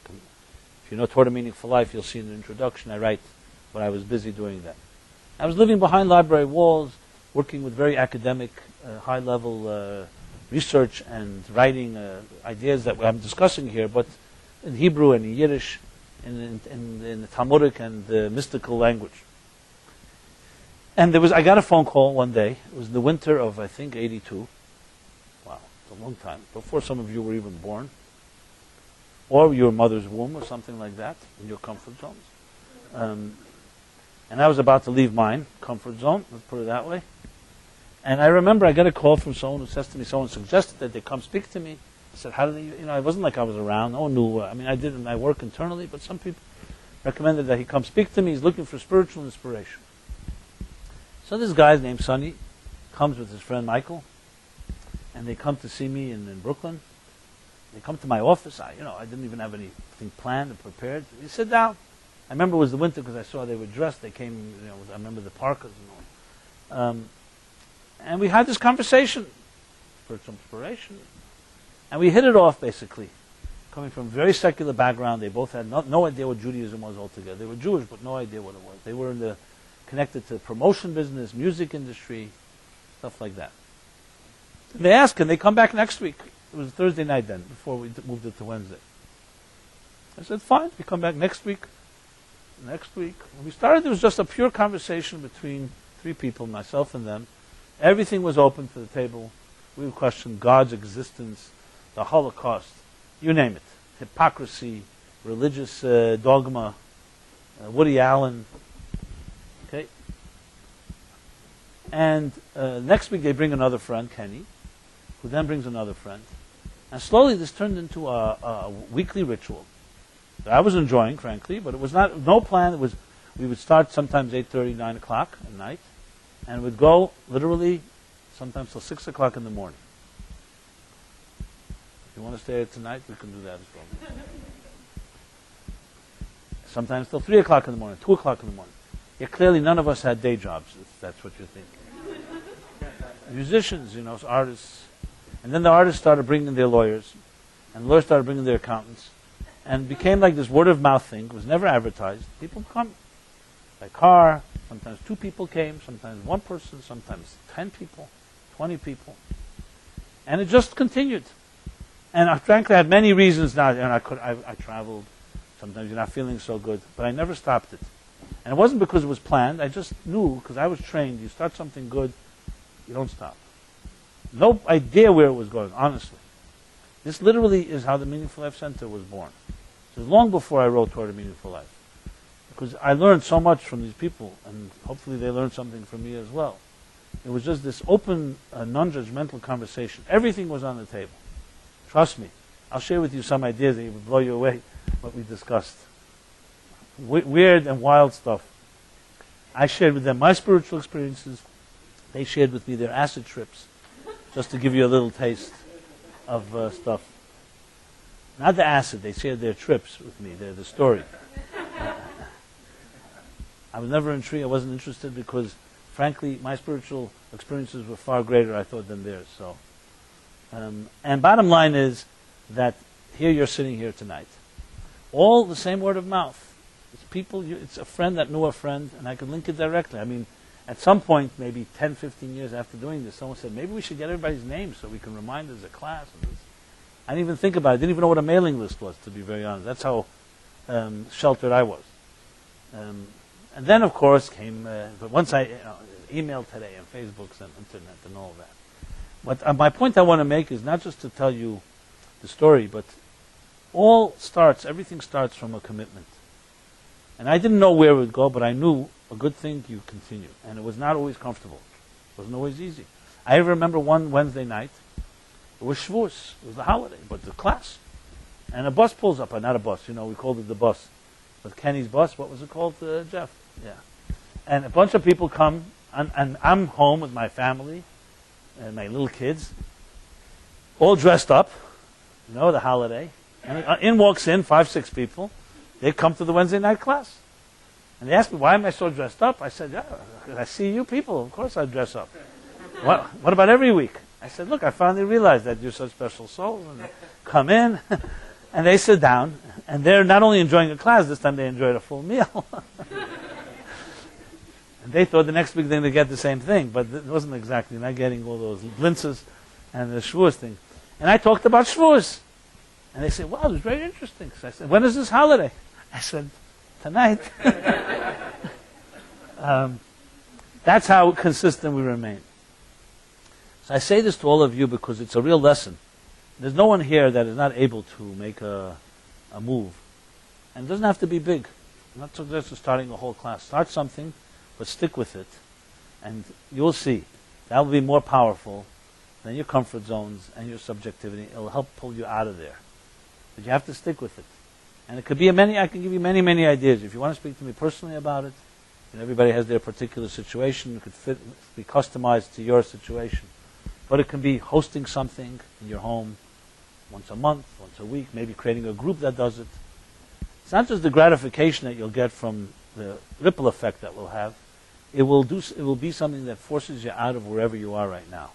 if you know Torah Meaning for Life, you'll see in the introduction I write when I was busy doing that. I was living behind library walls, working with very academic, high-level research and writing ideas that I'm discussing here, but in Hebrew and in Yiddish, in the Talmudic and the mystical language. And I got a phone call one day. It was the winter of, I think, 82. Wow, it's a long time. Before some of you were even born. Or your mother's womb or something like that, in your comfort zones. And I was about to leave mine, comfort zone, let's put it that way. And I remember I got a call from someone who says to me, someone suggested that they come speak to me. I said, how do they, it wasn't like I was around, no one knew. I did my work internally, but some people recommended that he come speak to me. He's looking for spiritual inspiration. So this guy's named Sonny comes with his friend Michael, and they come to see me in Brooklyn. They come to my office. I didn't even have anything planned or prepared. He sit down. I remember it was the winter because I saw they were dressed. They came, I remember the parkas and all. And we had this conversation, spiritual inspiration. And we hit it off, basically. Coming from a very secular background, they both had no idea what Judaism was altogether. They were Jewish, but no idea what it was. They were connected to the promotion business, music industry, stuff like that. And they asked, can they come back next week? It was Thursday night then, before we moved it to Wednesday. I said, fine, we come back next week. Next week. When we started, it was just a pure conversation between three people, myself and them. Everything was open to the table. We would question God's existence, the Holocaust, you name it. Hypocrisy, religious dogma, Woody Allen. Okay? And next week they bring another friend, Kenny, who then brings another friend. And slowly this turned into a weekly ritual that I was enjoying, frankly, but it was no plan. It was, we would start sometimes 8:30, 9 o'clock at night, and would go literally sometimes till 6 o'clock in the morning. If you want to stay here tonight, we can do that as well. Sometimes till 3 o'clock in the morning, 2 o'clock in the morning. Yet clearly none of us had day jobs, if that's what you think. Musicians, artists. And then the artists started bringing their lawyers, and the lawyers started bringing their accountants, and it became like this word-of-mouth thing. It was never advertised. People come by car. Sometimes 2 people came, sometimes 1 person, sometimes 10 people, 20 people. And it just continued. And frankly, I had many reasons now. I traveled. Sometimes you're not feeling so good. But I never stopped it. And it wasn't because it was planned. I just knew, because I was trained, you start something good, you don't stop. No idea where it was going, honestly. This literally is how the Meaningful Life Center was born. So long before I wrote Torah, Meaningful Life. Because I learned so much from these people, and hopefully they learned something from me as well. It was just this open, non-judgmental conversation. Everything was on the table. Trust me. I'll share with you some ideas that will blow you away, what we discussed. Weird and wild stuff. I shared with them my spiritual experiences. They shared with me their acid trips, just to give you a little taste of stuff. Not the acid, they shared their trips with me, the story. I was never intrigued, I wasn't interested because, frankly, my spiritual experiences were far greater, I thought, than theirs. So, and bottom line is that here you're sitting here tonight. All the same word of mouth. It's people, it's a friend that knew a friend, and I can link it directly. I mean, at some point, maybe 10, 15 years after doing this, someone said, maybe we should get everybody's names so we can remind as a class. And this. I didn't even think about it. I didn't even know what a mailing list was, to be very honest. That's how sheltered I was. And then, of course, came, but once I emailed today and Facebooks and internet and all that. But my point I want to make is not just to tell you the story, but everything starts from a commitment. And I didn't know where it would go, but I knew a good thing, you continue. And it was not always comfortable. It wasn't always easy. I remember one Wednesday night, it was Shavuos, it was the holiday, but the class. And a bus pulls up, not a bus, we called it the bus. But Kenny's bus, what was it called, Jeff? Yeah. And a bunch of people come, and I'm home with my family, and my little kids, all dressed up, the holiday. And in walks 5, 6 people. They come to the Wednesday night class. And they asked me, why am I so dressed up? I said, yeah, I see you people. Of course I dress up. What about every week? I said, look, I finally realized that you're such special souls. And they come in, and they sit down, and they're not only enjoying a class, this time they enjoyed a full meal. And they thought the next week they're going to get the same thing, but it wasn't exactly. Not getting all those blintzes and the Shavuos thing. And I talked about Shavuos. And they said, wow, it was very interesting. So I said, when is this holiday? I said, tonight. That's how consistent we remain. So I say this to all of you because it's a real lesson. There's no one here that is not able to make a move. And it doesn't have to be big. I'm not suggesting starting a whole class. Start something, but stick with it. And you'll see. That will be more powerful than your comfort zones and your subjectivity. It will help pull you out of there. But you have to stick with it. And it could be I can give you many, many ideas. If you want to speak to me personally about it, everybody has their particular situation. It could be customized to your situation. But it can be hosting something in your home once a month, once a week, maybe creating a group that does it. It's not just the gratification that you'll get from the ripple effect that we'll have. It will be something that forces you out of wherever you are right now.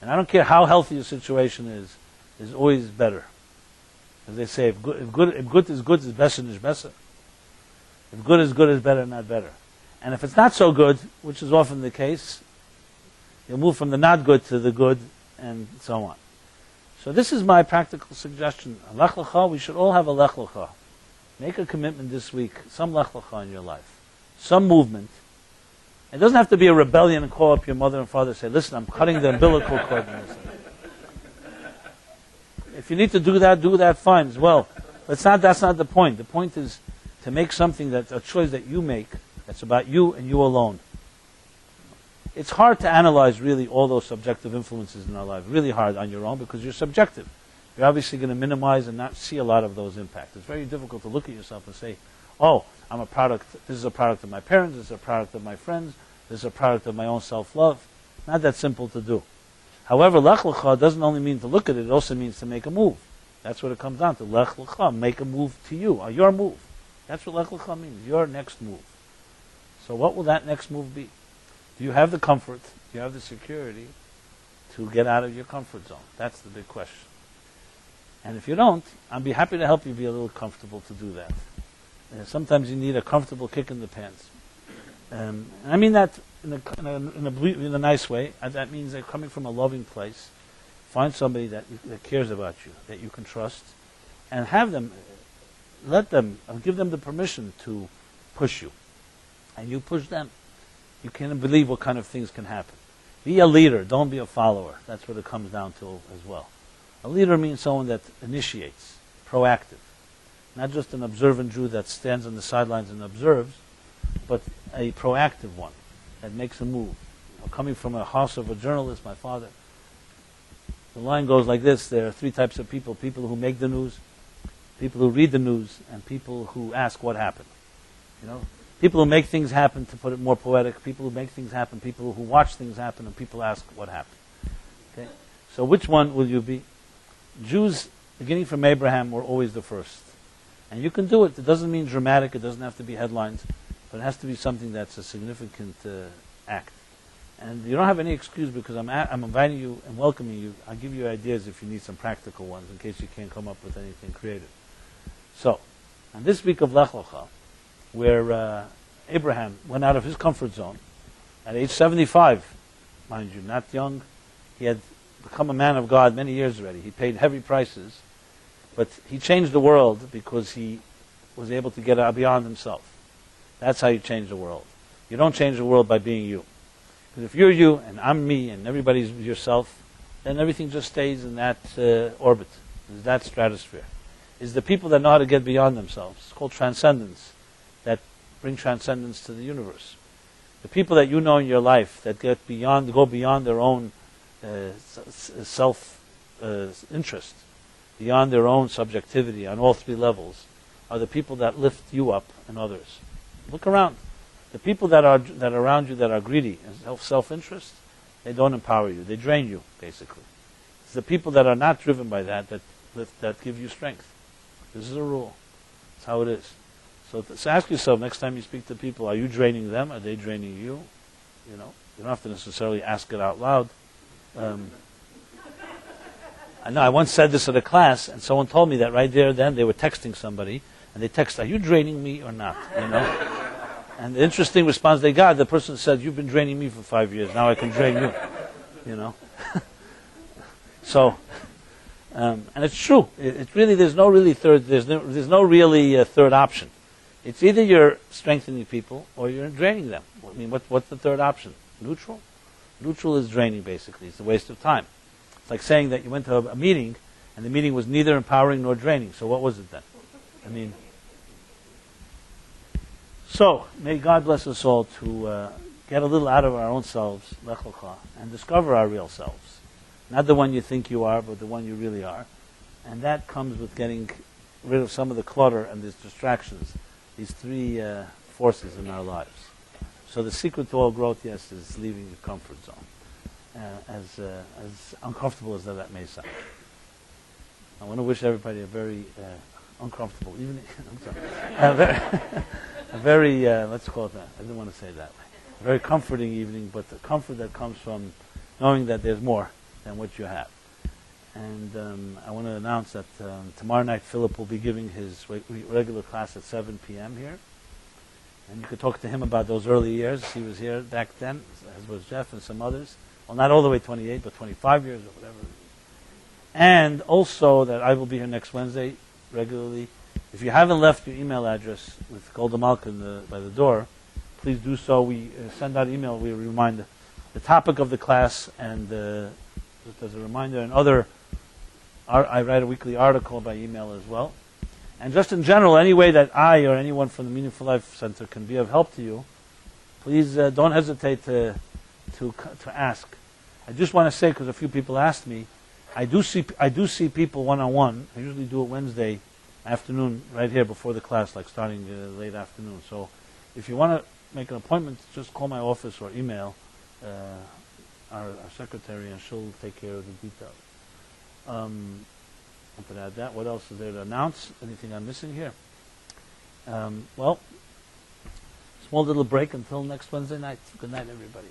And I don't care how healthy your situation is, is always better. As they say, if good is good, is besser is besser. If good is better, not better. And if it's not so good, which is often the case, you'll move from the not good to the good, and so on. So this is my practical suggestion. A Lech Lecha, we should all have a Lech Lecha. Make a commitment this week, some Lech Lecha in your life. Some movement. It doesn't have to be a rebellion and call up your mother and father and say, listen, I'm cutting the umbilical cord. If you need to do that fine as well. But that's not the point. The point is to make something that's a choice that you make, that's about you and you alone. It's hard to analyze really all those subjective influences in our life. Really hard on your own because you're subjective. You're obviously going to minimize and not see a lot of those impacts. It's very difficult to look at yourself and say, oh, I'm a product, this is a product of my parents, this is a product of my friends, this is a product of my own self-love. Not that simple to do. However, Lech Lecha doesn't only mean to look at it, it also means to make a move. That's what it comes down to. Lech Lecha, make a move to you, or your move. That's what Lech Lecha means, your next move. So what will that next move be? Do you have the comfort, do you have the security to get out of your comfort zone? That's the big question. And if you don't, I'd be happy to help you be a little comfortable to do that. Sometimes you need a comfortable kick in the pants. And I mean that in a nice way. And that means that coming from a loving place, find somebody that cares about you, that you can trust, and have them, give them the permission to push you. And you push them. You can't believe what kind of things can happen. Be a leader, don't be a follower. That's what it comes down to as well. A leader means someone that initiates, proactive. Not just an observant Jew that stands on the sidelines and observes, but a proactive one that makes a move. Coming from a house of a journalist, my father, the line goes like this: there are three types of people: people who make the news, people who read the news, and people who ask what happened. People who make things happen, to put it more poetic, people who make things happen, people who watch things happen, and people ask what happened. Okay? So which one will you be? Jews, beginning from Abraham, were always the first. And you can do it. It doesn't mean dramatic, it doesn't have to be headlines, but it has to be something that's a significant act. And you don't have any excuse because I'm inviting you and welcoming you. I'll give you ideas if you need some practical ones in case you can't come up with anything creative. So, on this week of Lech Lecha, where Abraham went out of his comfort zone at age 75, mind you, not young. He had become a man of God many years already. He paid heavy prices, but he changed the world because he was able to get out beyond himself. That's how you change the world. You don't change the world by being you. Because if you're you and I'm me and everybody's yourself, then everything just stays in that orbit, in that stratosphere. It's the people that know how to get beyond themselves. It's called transcendence. That bring transcendence to the universe. The people that you know in your life that go beyond their own self-interest, beyond their own subjectivity on all three levels, are the people that lift you up and others. Look around. The people that are around you that are greedy and self-interest, they don't empower you. They drain you, basically. It's the people that are not driven by that give you strength. This is a rule. It's how it is. So ask yourself next time you speak to people, are you draining them? Are they draining you? You don't have to necessarily ask it out loud. I know I once said this at a class, and someone told me that right there then they were texting somebody, and they text, are you draining me or not? And the interesting response they got, the person said, you've been draining me for 5 years, now I can drain you. So, and it's true. It's really, there's no really third option. It's either you're strengthening people or you're draining them. I mean, what's the third option? Neutral? Neutral is draining, basically. It's a waste of time. It's like saying that you went to a meeting and the meeting was neither empowering nor draining. So what was it then? So, may God bless us all to get a little out of our own selves, Lech Lecha, and discover our real selves. Not the one you think you are, but the one you really are. And that comes with getting rid of some of the clutter and these distractions, these three forces in our lives. So the secret to all growth, yes, is leaving your comfort zone, as uncomfortable as that may sound. I want to wish everybody a very uncomfortable evening. a very let's call it that. I didn't want to say it that way. A very comforting evening, but the comfort that comes from knowing that there's more than what you have. And I want to announce that tomorrow night Philip will be giving his regular class at 7 p.m. here. And you could talk to him about those early years. He was here back then, as was Jeff and some others. Well, not all the way 28, but 25 years or whatever. And also that I will be here next Wednesday regularly. If you haven't left your email address with Golda Malka by the door, please do so. We send out email. We remind the topic of the class, and just as a reminder, and I write a weekly article by email as well. And just in general, any way that I or anyone from the Meaningful Life Center can be of help to you, please don't hesitate to ask. I just want to say, because a few people asked me, I do see people one-on-one. I usually do it Wednesday afternoon right here before the class, like starting late afternoon. So if you want to make an appointment, just call my office or email our secretary, and she'll take care of the details. I could add that. What else is there to announce? Anything I'm missing here? Well, small little break until next Wednesday night. Good night, everybody.